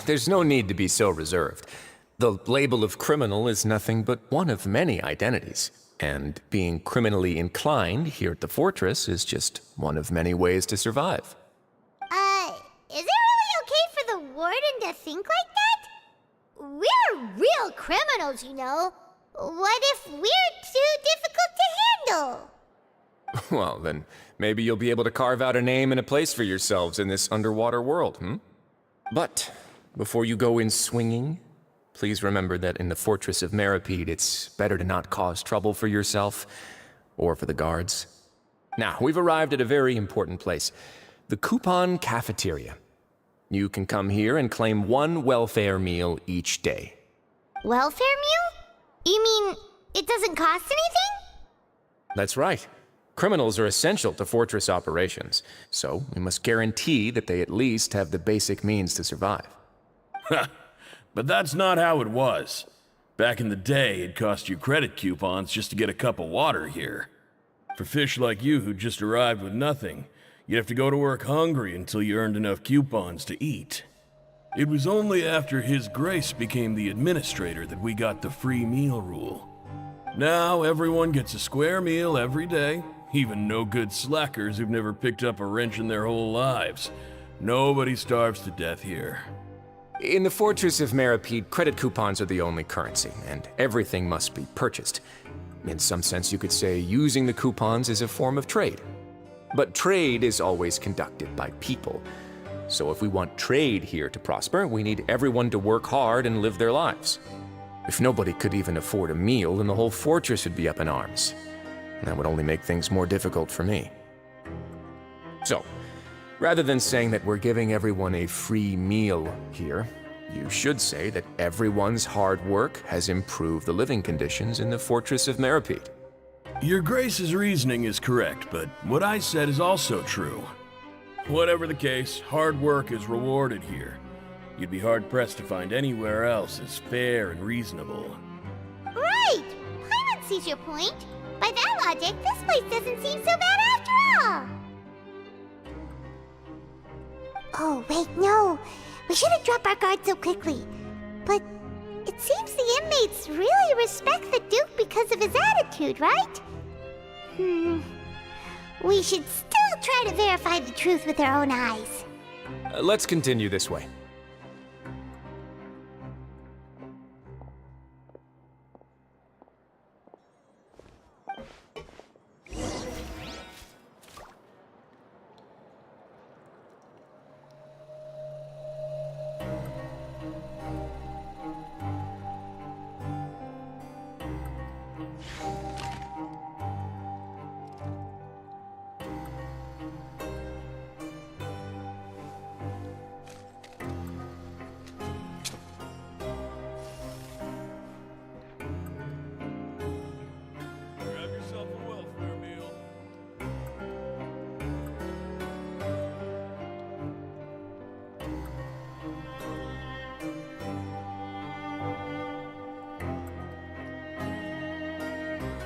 there's no need to be so reserved. The label of criminal is nothing but one of many identities, and being criminally inclined here at the fortress is just one of many ways to survive. Is it really okay for the warden to think like that? We're real criminals, you know. What if we're too difficult to handle? Well, then maybe you'll be able to carve out a name and a place for yourselves in this underwater world, But before you go in swinging, please remember that in the Fortress of Meripede, it's better to not cause trouble for yourself or for the guards. Now, we've arrived at a very important place, the Coupon Cafeteria. You can come here and claim one welfare meal each day. Welfare meal? You mean it doesn't cost anything? That's right. Criminals are essential to fortress operations, so we must guarantee that they at least have the basic means to survive. But that's not how it was. Back in the day, it cost you credit coupons just to get a cup of water here. For fish like you who just arrived with nothing, you'd have to go to work hungry until you earned enough coupons to eat. It was only after His Grace became the administrator that we got the free meal rule. Now everyone gets a square meal every day, even no-good slackers who've never picked up a wrench in their whole lives. Nobody starves to death here. In the Fortress of Meripede, credit coupons are the only currency, and everything must be purchased. In some sense, you could say using the coupons is a form of trade. But trade is always conducted by people. So if we want trade here to prosper, we need everyone to work hard and live their lives. If nobody could even afford a meal, then the whole fortress would be up in arms. That would only make things more difficult for me. So, rather than saying that we're giving everyone a free meal here, you should say that everyone's hard work has improved the living conditions in the Fortress of Meripede. Your Grace's reasoning is correct, but what I said is also true. Whatever the case, hard work is rewarded here. You'd be hard-pressed to find anywhere else as fair and reasonable. Right! Paimon sees your point. By that logic, this place doesn't seem so bad after all. Oh, wait, no. We shouldn't drop our guard so quickly. But it seems the inmates really respect the Duke because of his attitude, right? We should still try to verify the truth with our own eyes. Let's continue this way.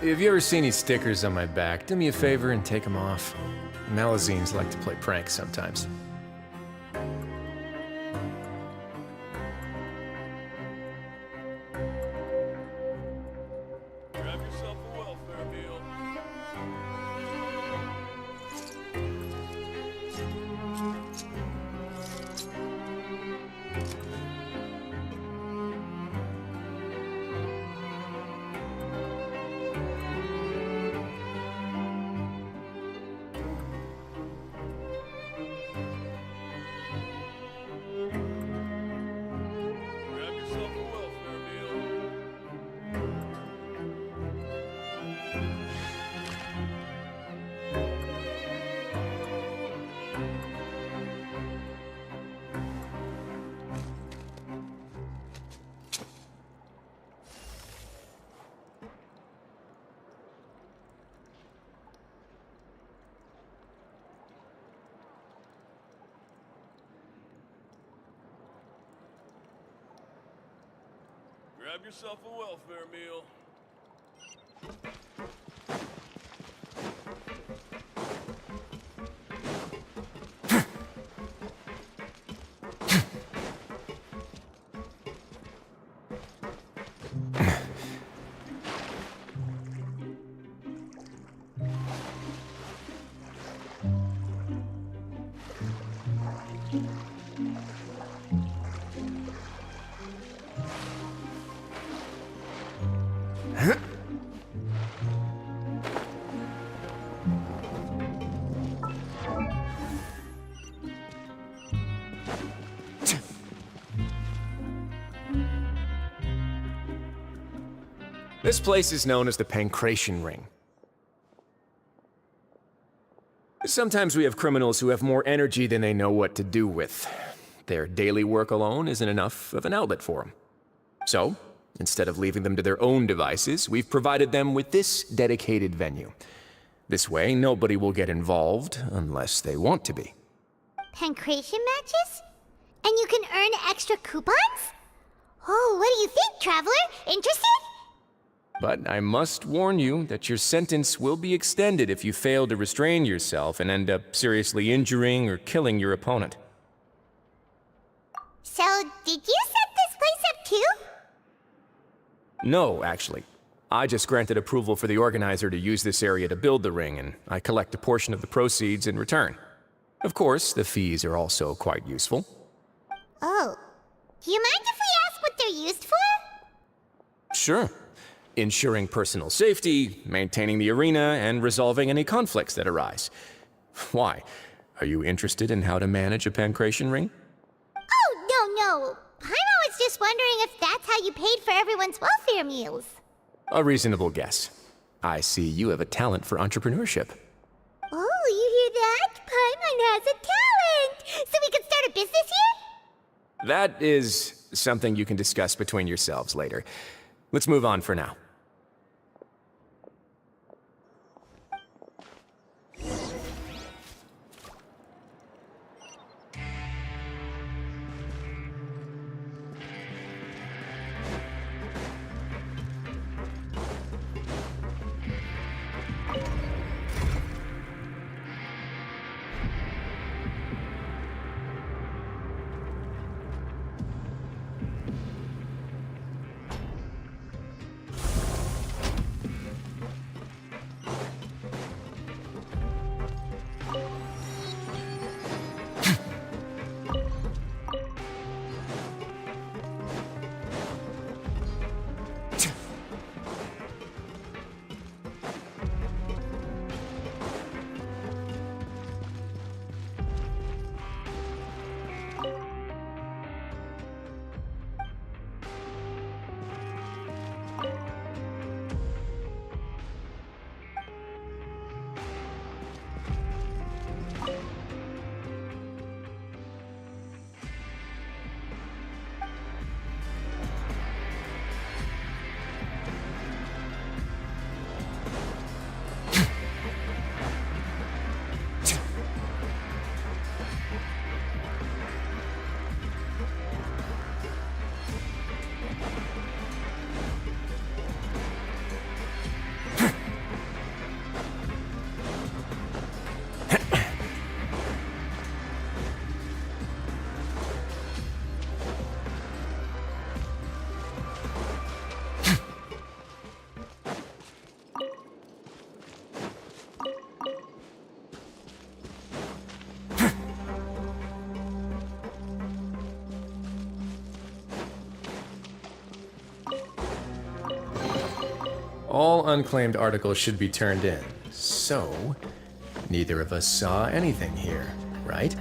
If you ever see any stickers on my back, do me a favor and take them off. Malazines like to play pranks sometimes. Grab yourself a welfare meal. Grab yourself a welfare meal. Grab yourself a welfare meal. This place is known as the Pancration Ring. Sometimes we have criminals who have more energy than they know what to do with. Their daily work alone isn't enough of an outlet for them. So, instead of leaving them to their own devices, we've provided them with this dedicated venue. This way, nobody will get involved unless they want to be. Pancration matches? And you can earn extra coupons? Oh, what do you think, Traveler? Interested? But I must warn you that your sentence will be extended if you fail to restrain yourself and end up seriously injuring or killing your opponent. So, did you set this place up too? No, actually. I just granted approval for the organizer to use this area to build the ring, and I collect a portion of the proceeds in return. Of course, the fees are also quite useful. Oh. Do you mind if we ask what they're used for? Sure. Ensuring personal safety, maintaining the arena, and resolving any conflicts that arise. Why? Are you interested in how to manage a pancration ring? Oh, no. Paimon was just wondering if that's how you paid for everyone's welfare meals. A reasonable guess. I see you have a talent for entrepreneurship. Oh, you hear that? Paimon has a talent! So we can start a business here? That is something you can discuss between yourselves later. Let's move on for now. All unclaimed articles should be turned in. So, neither of us saw anything here, right?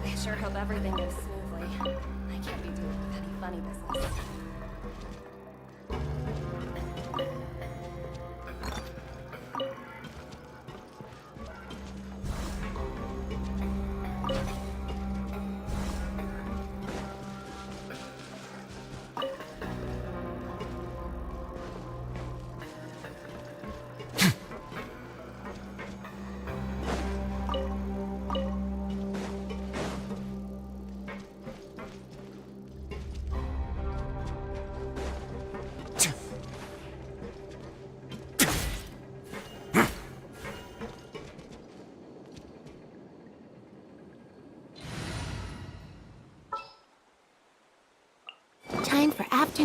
I sure hope everything goes smoothly. I can't be doing any funny business.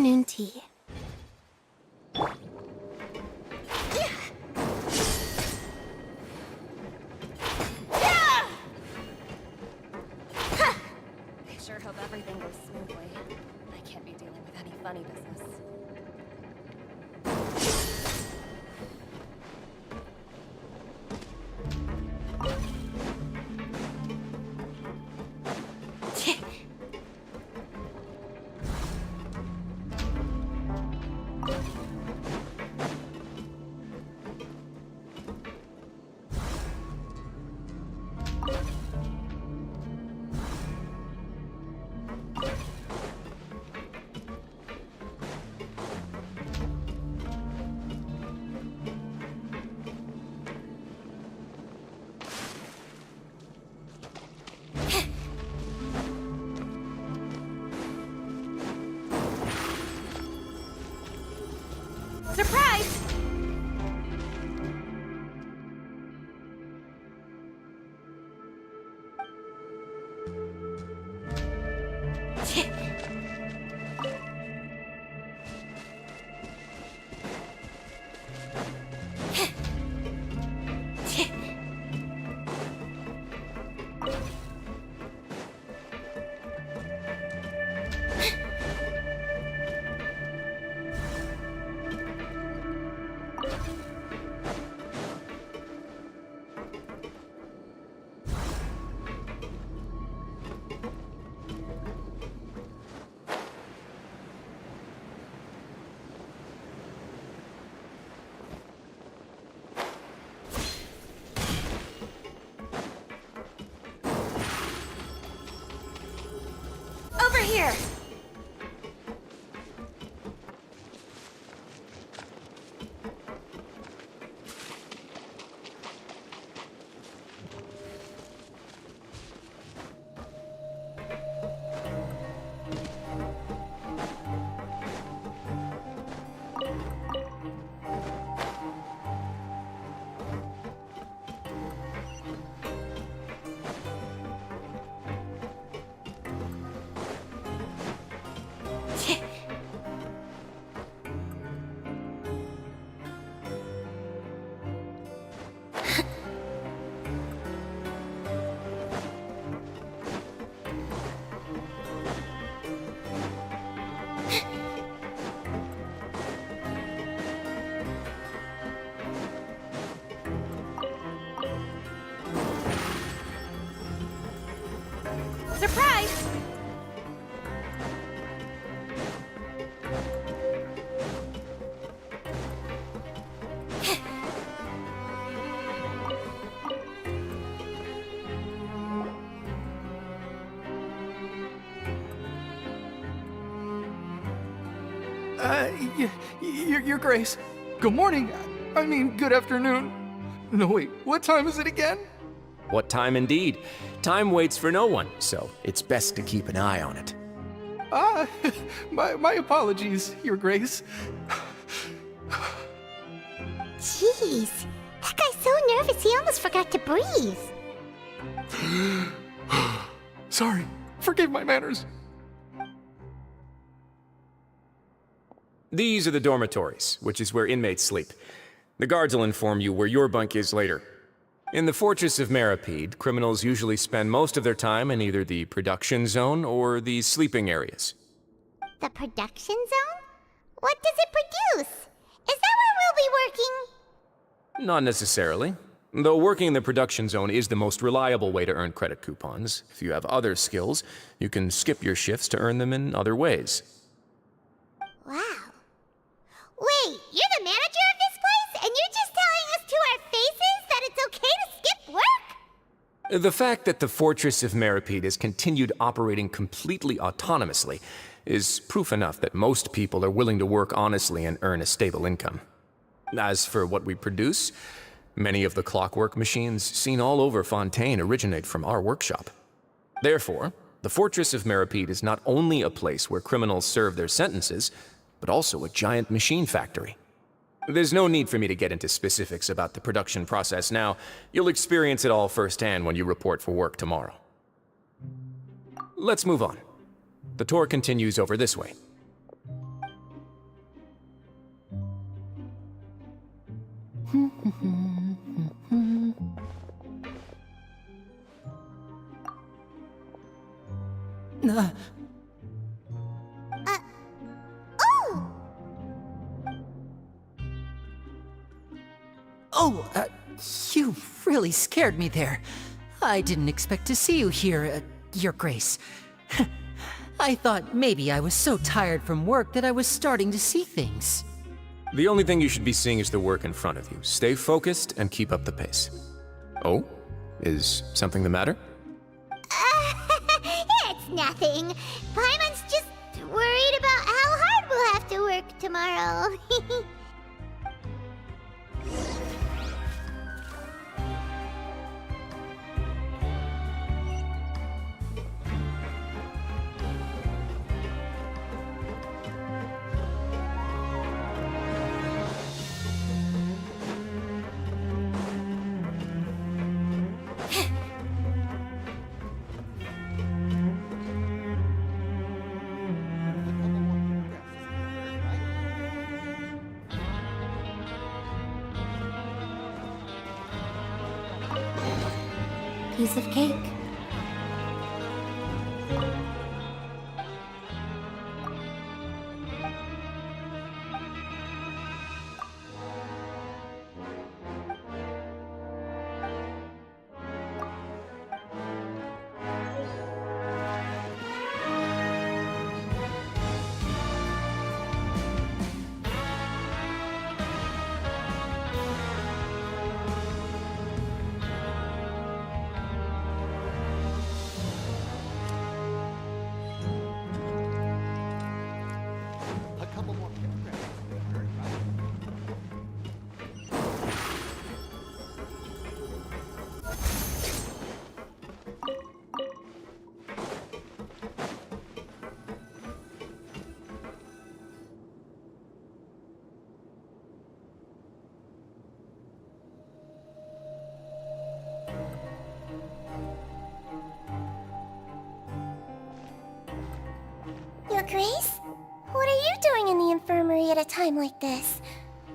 afternoon tea. I sure hope everything goes smoothly. I can't be dealing with any funny business. Surprise! Over here! Surprise! Your Grace. Good morning. I mean, good afternoon. No, wait, what time is it again? What time indeed? Time waits for no one, so it's best to keep an eye on it. My apologies, Your Grace. Jeez, that guy's so nervous he almost forgot to breathe. Sorry, forgive my manners. These are the dormitories, which is where inmates sleep. The guards will inform you where your bunk is later. In the Fortress of Meripede, criminals usually spend most of their time in either the production zone or the sleeping areas. The production zone? What does it produce? Is that where we'll be working? Not necessarily. Though working in the production zone is the most reliable way to earn credit coupons. If you have other skills, you can skip your shifts to earn them in other ways. Wow. Wait, you're the manager of this place, and you're just telling us to our faces that it's okay to skip work? The fact that the Fortress of Meripede has continued operating completely autonomously is proof enough that most people are willing to work honestly and earn a stable income. As for what we produce, many of the clockwork machines seen all over Fontaine originate from our workshop. Therefore, the Fortress of Meripede is not only a place where criminals serve their sentences, but also a giant machine factory. There's no need for me to get into specifics about the production process now. You'll experience it all firsthand when you report for work tomorrow. Let's move on. The tour continues over this way. Oh! Oh, you really scared me there. I didn't expect to see you here, Your Grace. I thought maybe I was so tired from work that I was starting to see things. The only thing you should be seeing is the work in front of you. Stay focused and keep up the pace. Oh? Is something the matter? It's nothing. Paimon's just worried about how hard we'll have to work tomorrow. Piece of cake. Your Grace? What are you doing in the infirmary at a time like this?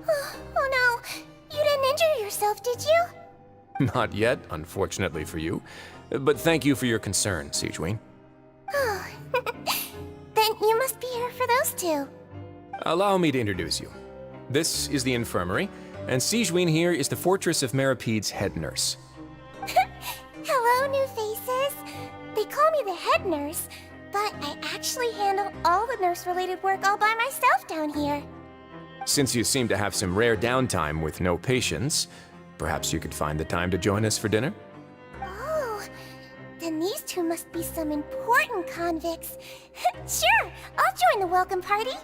Oh no, you didn't injure yourself, did you? Not yet, unfortunately for you. But thank you for your concern, Sigewinne. Oh, then you must be here for those two. Allow me to introduce you. This is the infirmary, and Sigewinne here is the Fortress of Meripede's head nurse. Hello, new faces. They call me the head nurse, but I actually handle all the nurse-related work all by myself down here. Since you seem to have some rare downtime with no patients, perhaps you could find the time to join us for dinner? Oh, then these two must be some important convicts. Sure, I'll join the welcome party.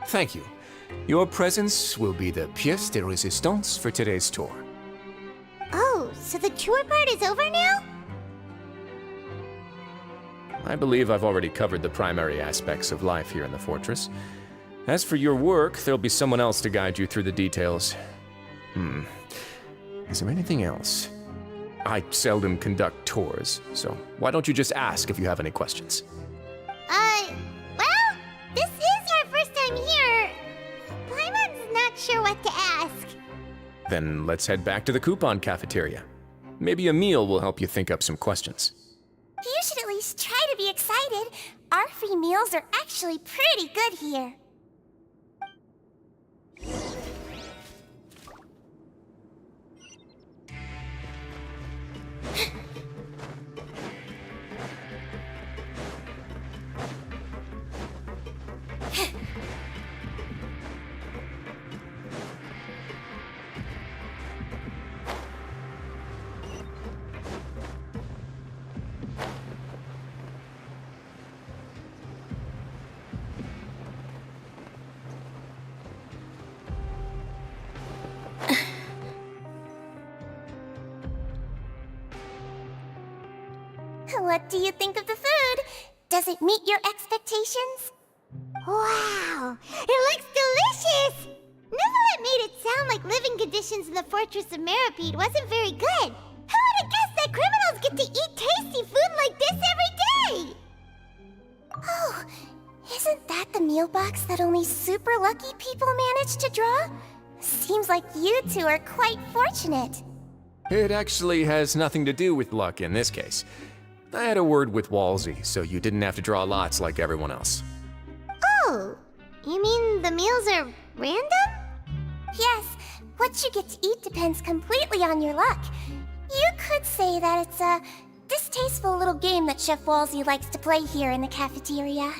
Thank you. Your presence will be the pièce de résistance for today's tour. Oh, so the tour part is over now? I believe I've already covered the primary aspects of life here in the fortress. As for your work, there'll be someone else to guide you through the details. Is there anything else? I seldom conduct tours, so why don't you just ask if you have any questions? Well, this is our first time here. Paimon's not sure what to ask. Then let's head back to the coupon cafeteria. Maybe a meal will help you think up some questions. You should at least try to be excited. Our free meals are actually pretty good here. What do you think of the food? Does it meet your expectations? Wow, it looks delicious! Neverlet made it sound like living conditions in the Fortress of Meripede wasn't very good. Who would have guessed that criminals get to eat tasty food like this every day? Oh, isn't that the meal box that only super lucky people manage to draw? Seems like you two are quite fortunate. It actually has nothing to do with luck in this case. I had a word with Walsey, so you didn't have to draw lots like everyone else. Oh, you mean the meals are random? Yes, what you get to eat depends completely on your luck. You could say that it's a distasteful little game that Chef Walsey likes to play here in the cafeteria.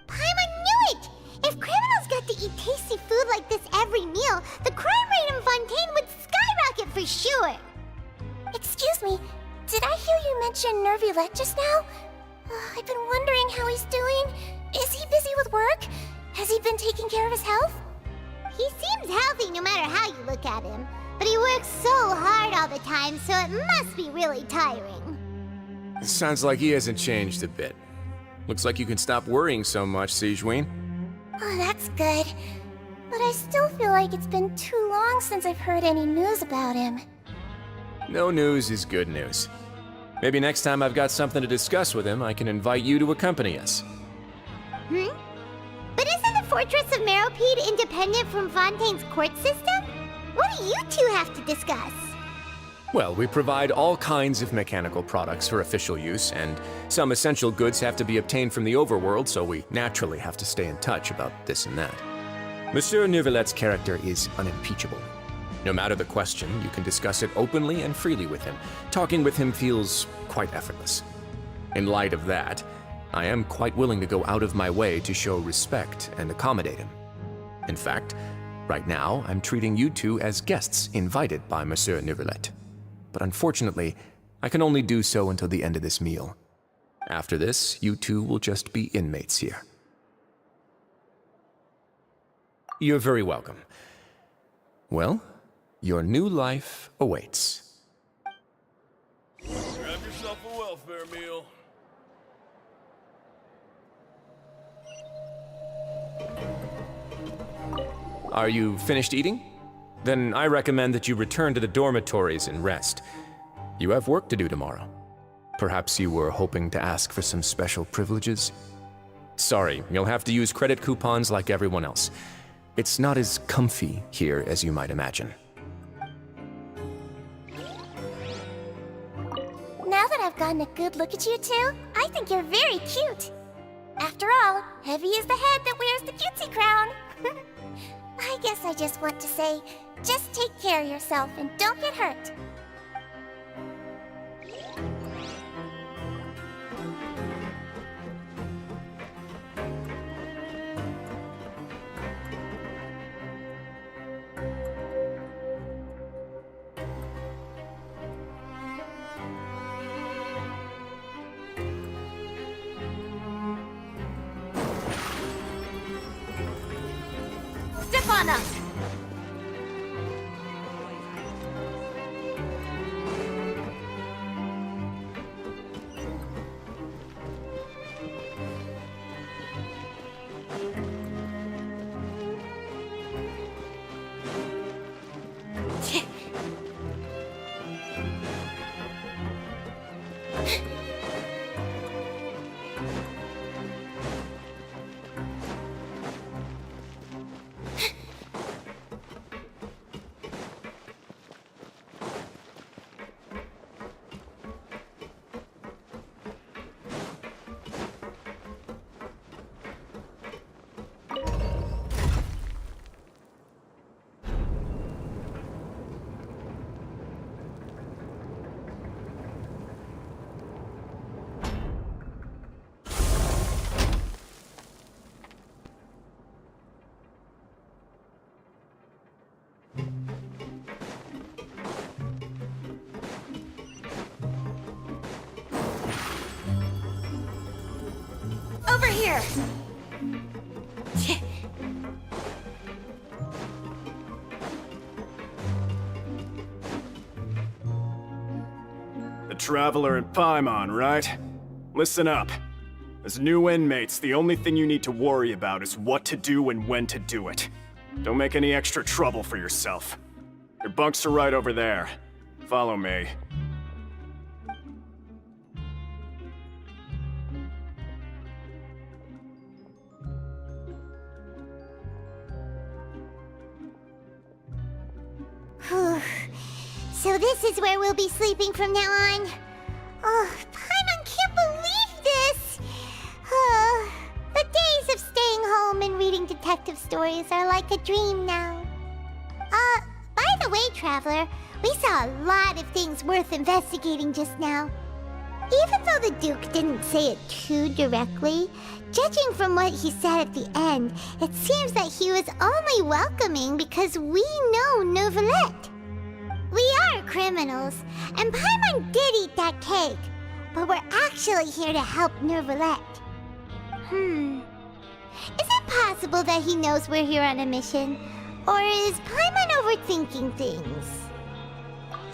Paimon knew it! If criminals got to eat tasty food like this every meal, the crime rate in Fontaine would skyrocket for sure! Excuse me, did I hear you mention Nervulette just now? I've been wondering how he's doing. Is he busy with work? Has he been taking care of his health? He seems healthy no matter how you look at him, but he works so hard all the time, so it must be really tiring. Sounds like he hasn't changed a bit. Looks like you can stop worrying so much, Sigewinne. Oh, that's good. But I still feel like it's been too long since I've heard any news about him. No news is good news. Maybe next time I've got something to discuss with him, I can invite you to accompany us. But isn't the Fortress of Meropide independent from Fontaine's court system? What do you two have to discuss? Well, we provide all kinds of mechanical products for official use, and some essential goods have to be obtained from the overworld, so we naturally have to stay in touch about this and that. Monsieur Neuvillette's character is unimpeachable. No matter the question, you can discuss it openly and freely with him. Talking with him feels quite effortless. In light of that, I am quite willing to go out of my way to show respect and accommodate him. In fact, right now, I'm treating you two as guests invited by Monsieur Neuvillette. But unfortunately, I can only do so until the end of this meal. After this, you two will just be inmates here. You're very welcome. Well, your new life awaits. Grab yourself a welfare meal. Are you finished eating? Then I recommend that you return to the dormitories and rest. You have work to do tomorrow. Perhaps you were hoping to ask for some special privileges? Sorry, you'll have to use credit coupons like everyone else. It's not as comfy here as you might imagine. Now that I've gotten a good look at you two, I think you're very cute. After all, Heavy is the head that wears the cutesy crown. I guess I just want to say, just take care of yourself and don't get hurt. Step on up! Over here! The Traveler and Paimon, right? Listen up. As new inmates, the only thing you need to worry about is what to do and when to do it. Don't make any extra trouble for yourself. Your bunks are right over there. Follow me. Whew. So this is where we'll be sleeping from now on. Oh, Paimon can't believe this! The days of staying home and reading detective stories are like a dream now. By the way, Traveler, we saw a lot of things worth investigating just now. Even though the Duke didn't say it too directly, judging from what he said at the end, it seems that he was only welcoming because we know Neuvillette. We are criminals, and Paimon did eat that cake, but we're actually here to help Neuvillette. Is it possible that he knows we're here on a mission? Or is Paimon overthinking things?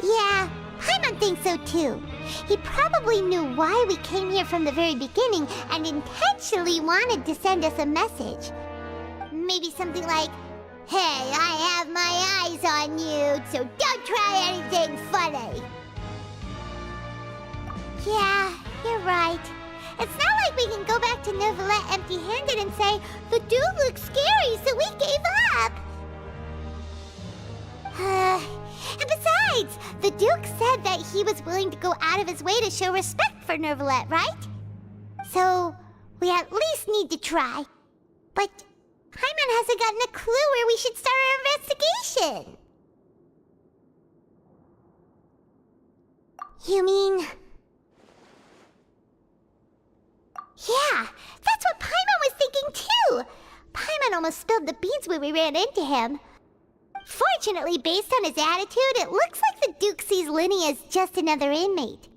Yeah, Paimon thinks so too. He probably knew why we came here from the very beginning and intentionally wanted to send us a message. Maybe something like, "Hey, I have my eyes on you, so don't try anything funny." Yeah, you're right. It's not like we can go back to Neuvillette empty-handed and say, "The dude looks scary, so we gave up." And besides, the Duke said that he was willing to go out of his way to show respect for Neuvillette, right? So, we at least need to try. But Paimon hasn't gotten a clue where we should start our investigation. You mean... Yeah, that's what Paimon was thinking too! Paimon almost spilled the beans when we ran into him. Fortunately, based on his attitude, it looks like the Duke sees Linny as just another inmate.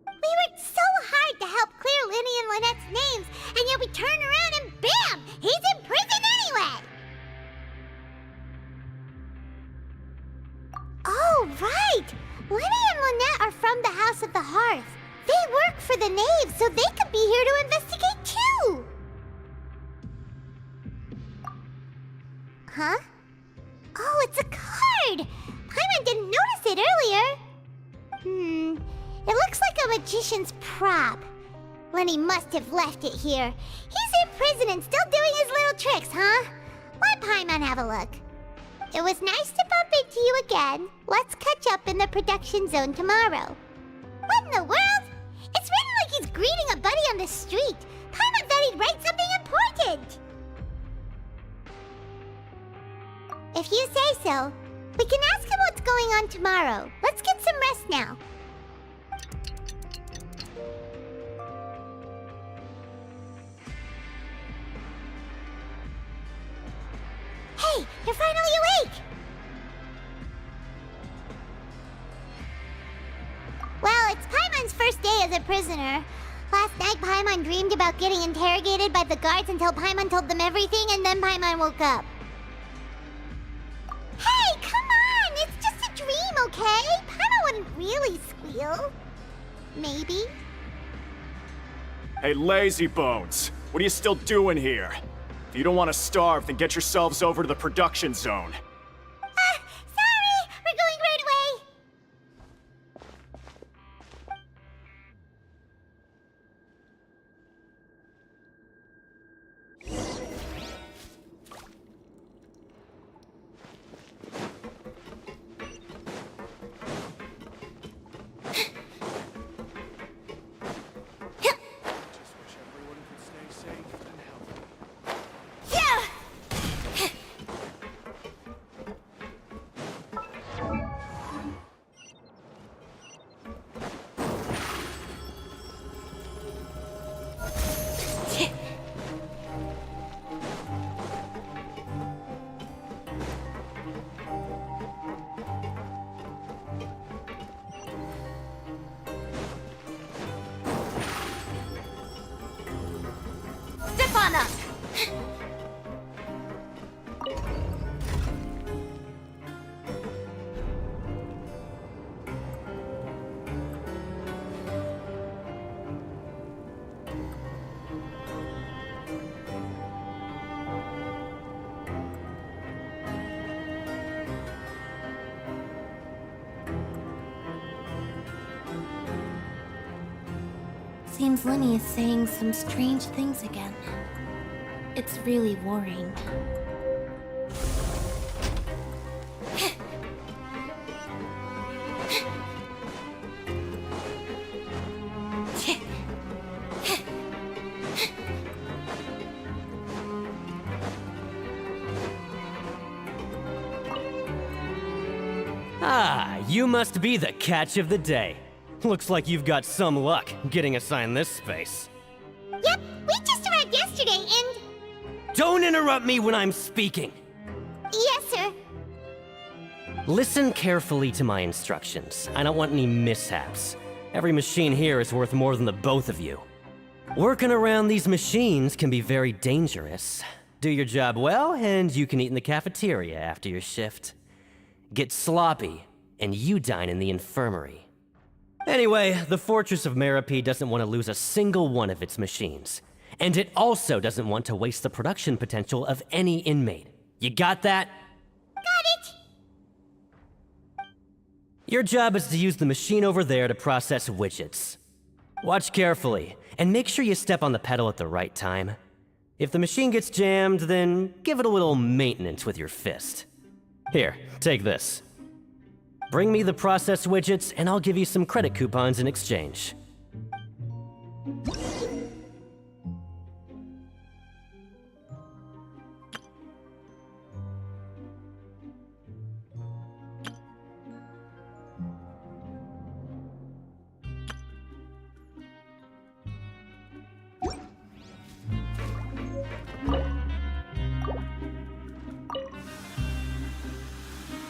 We worked so hard to help clear Linny and Lynette's names, and yet we turn around and bam! He's in prison anyway! Oh, right! Linny and Lynette are from the House of the Hearth. They work for the Knave, so they could be here to investigate too! Huh? Oh, it's a card! Paimon didn't notice it earlier. It looks like a magician's prop. Lenny must have left it here. He's in prison and still doing his little tricks, huh? Let Paimon have a look. It was nice to bump into you again. Let's catch up in the production zone tomorrow. What in the world? It's written like he's greeting a buddy on the street. Paimon thought he'd write something important. If you say so, we can ask him what's going on tomorrow. Let's get some rest now. Hey, you're finally awake! Well, it's Paimon's first day as a prisoner. Last night, Paimon dreamed about getting interrogated by the guards until Paimon told them everything, and then Paimon woke up. Hey, come on! It's just a dream, okay? Paimon wouldn't really squeal. Maybe. Hey, lazy bones! What are you still doing here? If you don't want to starve, then get yourselves over to the production zone. Sorry! We're going right away! Seems Linny is saying some strange things again. It's really worrying. Ah, you must be the catch of the day. Looks like you've got some luck getting assigned this space. Yep, we just arrived yesterday and... Don't interrupt me when I'm speaking! Yes, sir. Listen carefully to my instructions. I don't want any mishaps. Every machine here is worth more than the both of you. Working around these machines can be very dangerous. Do your job well, and you can eat in the cafeteria after your shift. Get sloppy, and you dine in the infirmary. Anyway, the Fortress of Meropide doesn't want to lose a single one of its machines. And it also doesn't want to waste the production potential of any inmate. You got that? Got it! Your job is to use the machine over there to process widgets. Watch carefully, and make sure you step on the pedal at the right time. If the machine gets jammed, then give it a little maintenance with your fist. Here, take this. Bring me the process widgets, and I'll give you some credit coupons in exchange.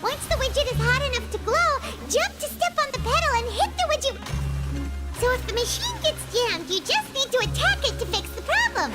Once the widget is hot enough to glow, jump to step on the pedal and hit the widget. So if the machine gets jammed, you just need to attack it to fix the problem.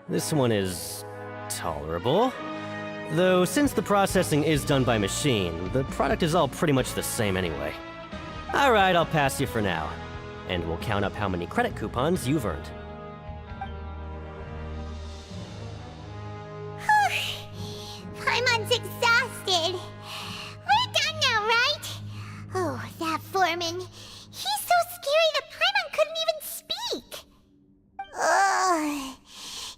This one is tolerable. Though since the processing is done by machine, the product is all pretty much the same anyway. Alright, I'll pass you for now. And we'll count up how many credit coupons you've earned. Paimon's exhausted. We're done now, right? Oh, that foreman. He's so scary that Paimon couldn't even speak. Ugh.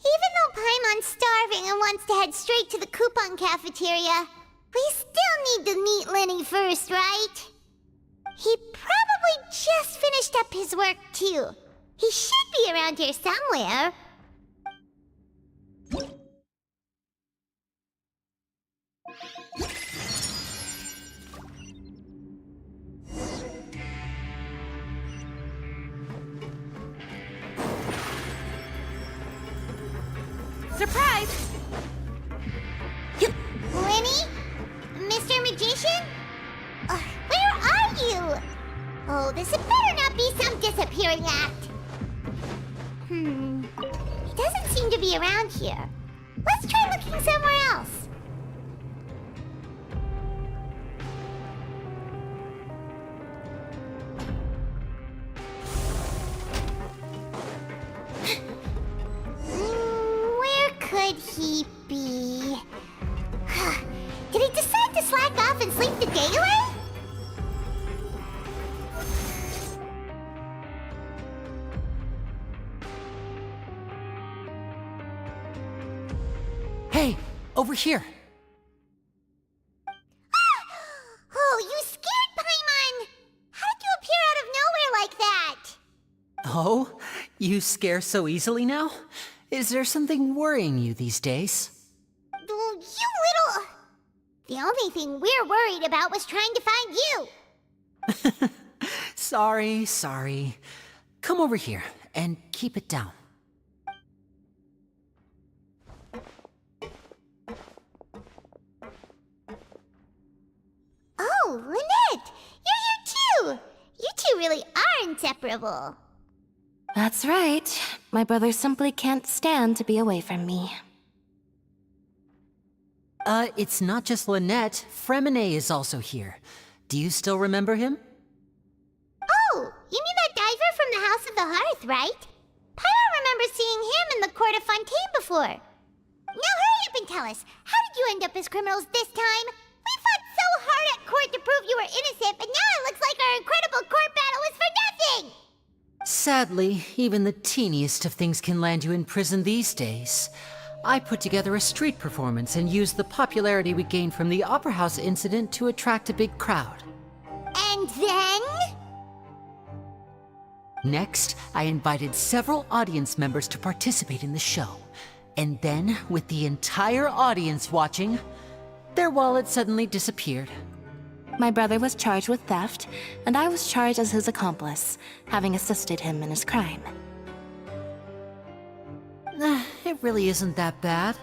Even though Paimon's starving and wants to head straight to the coupon cafeteria, we still need to meet Lenny first, right? He probably just finished up his work, too. He should be around here somewhere. Surprise! Lenny? Mr. Magician? Where are you? Oh, this had better not be some disappearing act. He doesn't seem to be around here. Let's try looking somewhere else. Where could he be? Did he decide to slack off and sleep the day away? Hey, over here. Oh, you scared Paimon! How did you appear out of nowhere like that? Oh, you scare so easily now? Is there something worrying you these days? You little... The only thing we're worried about was trying to find you. Sorry. Come over here and keep it down. Oh, Lynette! You're here too! You two really are inseparable. That's right. My brother simply can't stand to be away from me. It's not just Lynette. Fremine is also here. Do you still remember him? Oh, you mean that diver from the House of the Hearth, right? Paimon remembers seeing him in the Court of Fontaine before. Now hurry up and tell us, how did you end up as criminals this time? We fought so hard at court to prove you were innocent, but now it looks like our incredible court battle was for nothing! Sadly, even the teeniest of things can land you in prison these days. I put together a street performance and used the popularity we gained from the Opera House incident to attract a big crowd. And then? Next, I invited several audience members to participate in the show. And then, with the entire audience watching, their wallet suddenly disappeared. My brother was charged with theft, and I was charged as his accomplice, having assisted him in his crime. It really isn't that bad.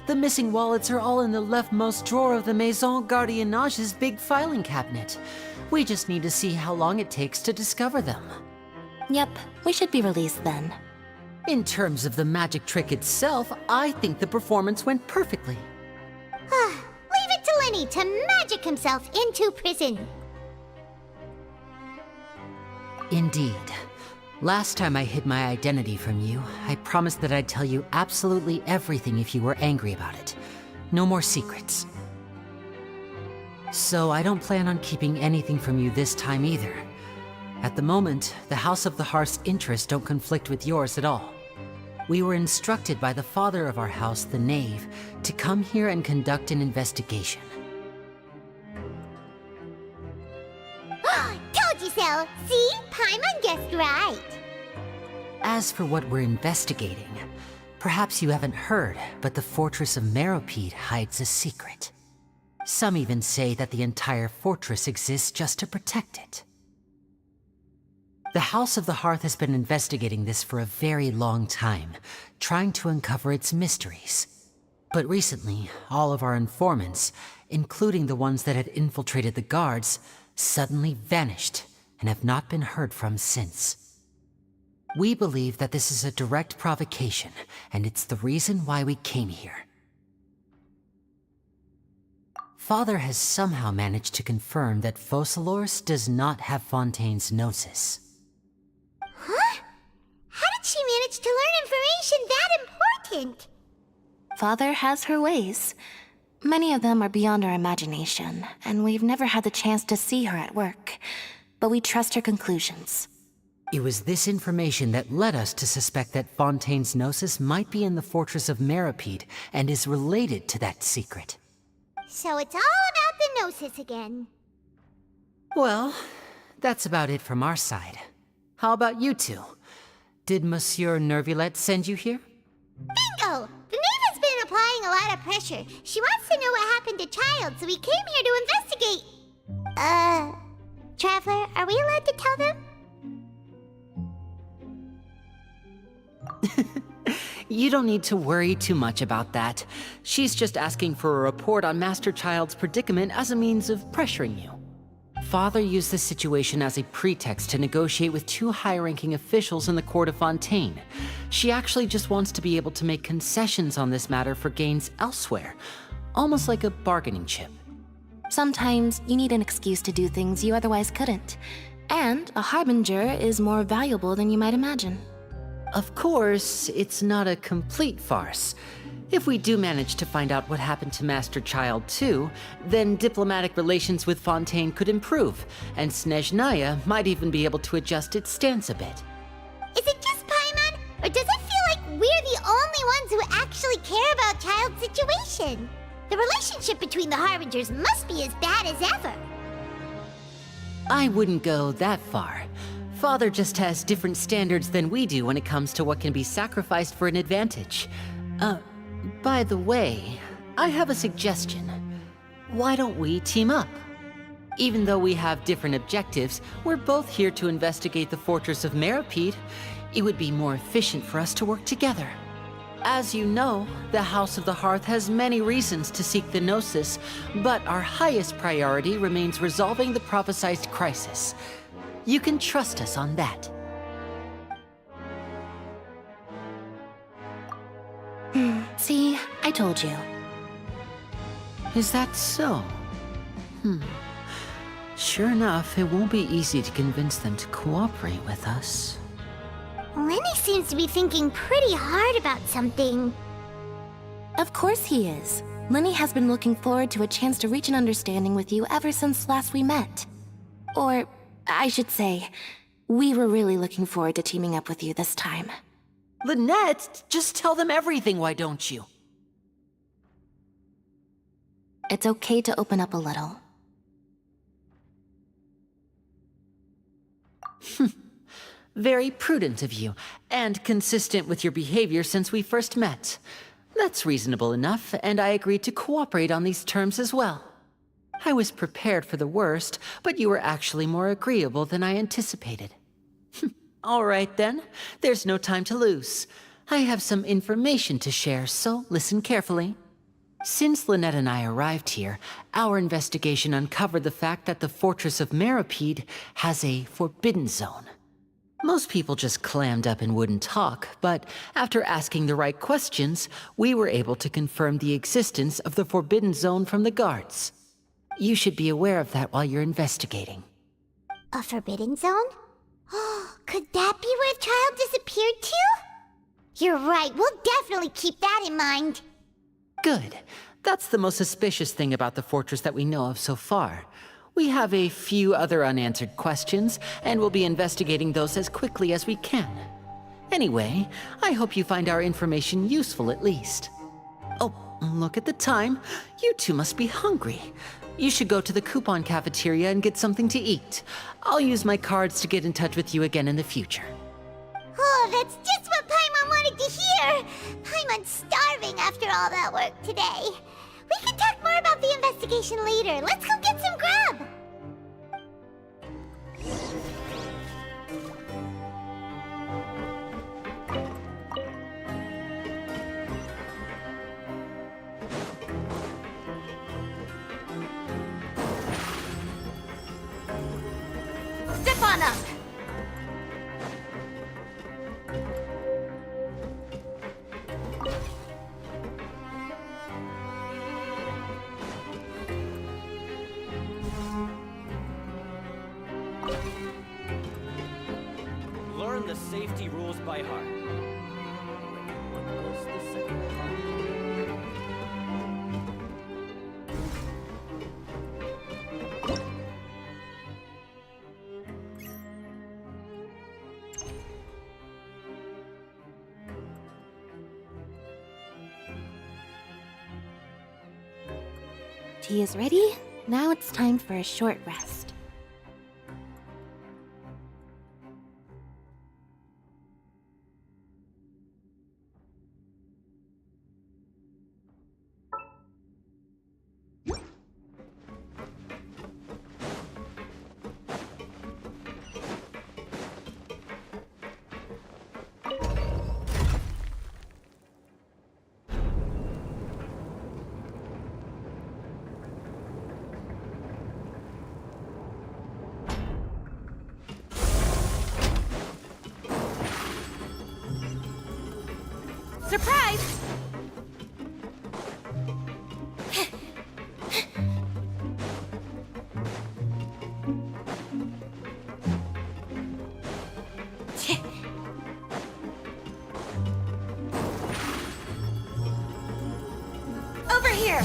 The missing wallets are all in the leftmost drawer of the Maison Gardiennage's big filing cabinet. We just need to see how long it takes to discover them. Yep, we should be released then. In terms of the magic trick itself, I think the performance went perfectly. Leave it to Lenny to magic himself into prison. Indeed. Last time I hid my identity from you, I promised that I'd tell you absolutely everything if you were angry about it. No more secrets. So I don't plan on keeping anything from you this time either. At the moment, the House of the Hearth's interests don't conflict with yours at all. We were instructed by the father of our house, the Knave, to come here and conduct an investigation. Told you so! See? Paimon guessed right. As for what we're investigating, perhaps you haven't heard, but the fortress of Meropide hides a secret. Some even say that the entire fortress exists just to protect it. The House of the Hearth has been investigating this for a very long time, trying to uncover its mysteries. But recently, all of our informants, including the ones that had infiltrated the guards, suddenly vanished and have not been heard from since. We believe that this is a direct provocation, and it's the reason why we came here. Father has somehow managed to confirm that Focalors does not have Fontaine's Gnosis. Huh? How did she manage to learn information that important? Father has her ways. Many of them are beyond our imagination, and we've never had the chance to see her at work. But we trust her conclusions. It was this information that led us to suspect that Fontaine's Gnosis might be in the fortress of Meropide and is related to that secret. So it's all about the Gnosis again. Well, that's about it from our side. How about you two? Did Monsieur Nervulette send you here? Bingo! The Knave has been applying a lot of pressure. She wants to know what happened to Child, so we came here to investigate. Traveler, are we allowed to tell them? You don't need to worry too much about that. She's just asking for a report on Master Child's predicament as a means of pressuring you. Father used this situation as a pretext to negotiate with two high-ranking officials in the court of Fontaine. She actually just wants to be able to make concessions on this matter for gains elsewhere, almost like a bargaining chip. Sometimes you need an excuse to do things you otherwise couldn't. And a harbinger is more valuable than you might imagine. Of course, it's not a complete farce. If we do manage to find out what happened to Master Child too, then diplomatic relations with Fontaine could improve, and Snezhnaya might even be able to adjust its stance a bit. Is it just Paimon, or does it feel like we're the only ones who actually care about Child's situation? The relationship between the Harbingers must be as bad as ever. I wouldn't go that far. Father just has different standards than we do when it comes to what can be sacrificed for an advantage. By the way, I have a suggestion. Why don't we team up? Even though we have different objectives, we're both here to investigate the fortress of Meropide. It would be more efficient for us to work together. As you know, the House of the Hearth has many reasons to seek the Gnosis, but our highest priority remains resolving the prophesized crisis. You can trust us on that. See, I told you. Is that so? Sure enough, it won't be easy to convince them to cooperate with us. Lenny seems to be thinking pretty hard about something. Of course he is. Lenny has been looking forward to a chance to reach an understanding with you ever since last we met. Or, I should say, we were really looking forward to teaming up with you this time. Lynette, just tell them everything, why don't you? It's okay to open up a little. Very prudent of you, and consistent with your behavior since we first met. That's reasonable enough, and I agreed to cooperate on these terms as well. I was prepared for the worst, but you were actually more agreeable than I anticipated. All right then, there's no time to lose. I have some information to share, so listen carefully. Since Lynette and I arrived here, our investigation uncovered the fact that the Fortress of Meripede has a forbidden zone. Most people just clammed up and wouldn't talk, but after asking the right questions, we were able to confirm the existence of the forbidden zone from the guards. You should be aware of that while you're investigating. A forbidden zone? Could that be where the child disappeared to? You're right, we'll definitely keep that in mind. Good. That's the most suspicious thing about the fortress that we know of so far. We have a few other unanswered questions, and we'll be investigating those as quickly as we can. Anyway, I hope you find our information useful at least. Oh, look at the time. You two must be hungry. You should go to the coupon cafeteria and get something to eat. I'll use my cards to get in touch with you again in the future. Oh, that's just what Paimon wanted to hear! Paimon's starving after all that work today. We can talk more about the investigation later. Let's go get some grub! Step on up! Learn the safety rules by heart. Wait, what was the second part? Tea is ready. Now it's time for a short rest. Surprise! Over here!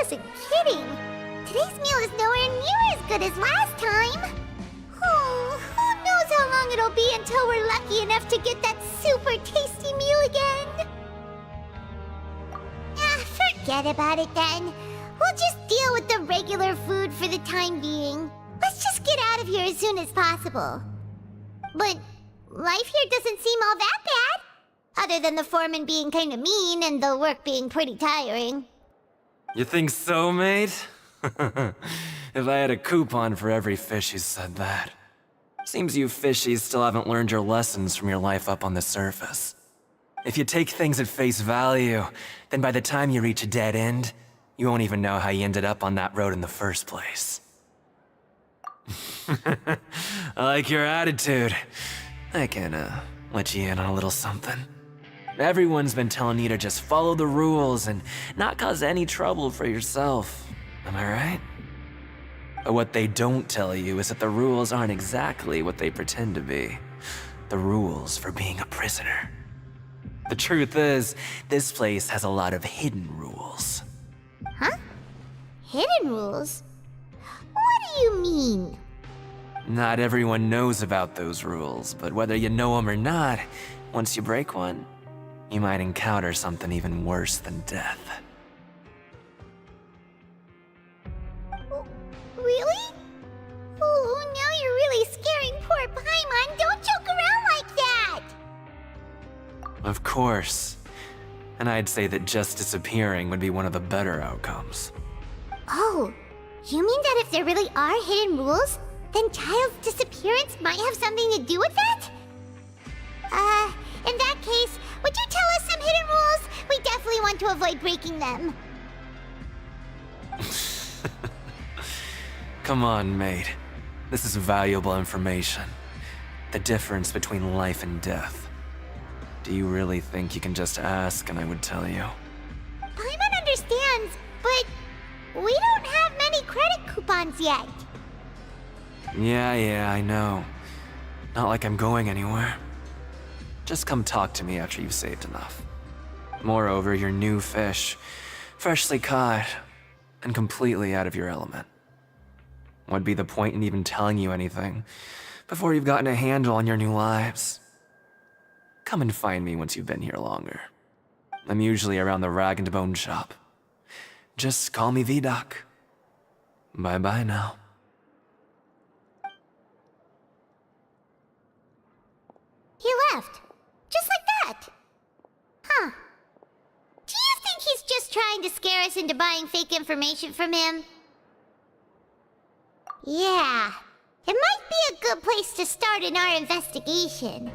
wasn't kidding. Today's meal is nowhere near as good as last time. Oh, who knows how long it'll be until we're lucky enough to get that super tasty meal again. Forget about it then. We'll just deal with the regular food for the time being. Let's just get out of here as soon as possible. But life here doesn't seem all that bad. Other than the foreman being kinda mean and the work being pretty tiring. You think so, mate? If I had a coupon for every fish who said that. Seems you fishies still haven't learned your lessons from your life up on the surface. If you take things at face value, then by the time you reach a dead end, you won't even know how you ended up on that road in the first place. I like your attitude. I can, let you in on a little something. Everyone's been telling you to just follow the rules and not cause any trouble for yourself. Am I right? But what they don't tell you is that the rules aren't exactly what they pretend to be. The rules for being a prisoner. The truth is, this place has a lot of hidden rules. Huh? Hidden rules? What do you mean? Not everyone knows about those rules, but whether you know them or not, once you break one, you might encounter something even worse than death. Really? Oh, now you're really scaring poor Paimon. Don't joke around like that! Of course. And I'd say that just disappearing would be one of the better outcomes. Oh, you mean that if there really are hidden rules, then Child's disappearance might have something to do with that? In that case, would you tell us some hidden rules? We definitely want to avoid breaking them. Come on, mate. This is valuable information. The difference between life and death. Do you really think you can just ask and I would tell you? Paimon understands, but we don't have many credit coupons yet. Yeah, I know. Not like I'm going anywhere. Just come talk to me after you've saved enough. Moreover, you're new fish, freshly caught, and completely out of your element. What'd be the point in even telling you anything before you've gotten a handle on your new lives? Come and find me once you've been here longer. I'm usually around the Rag and Bone shop. Just call me Vidoc. Bye-bye now. He left. Just like that. Huh. Do you think he's just trying to scare us into buying fake information from him? Yeah. It might be a good place to start in our investigation.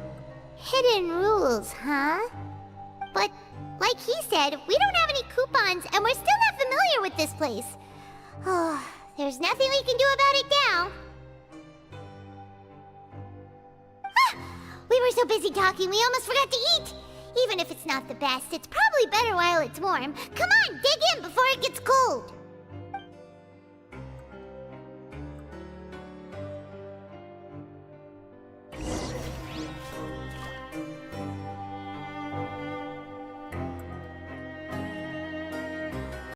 Hidden rules, huh? But, like he said, we don't have any coupons and we're still not familiar with this place. Oh, there's nothing we can do about it now. We were so busy talking, we almost forgot to eat. Even if it's not the best, it's probably better while it's warm. Come on, dig in before it gets cold.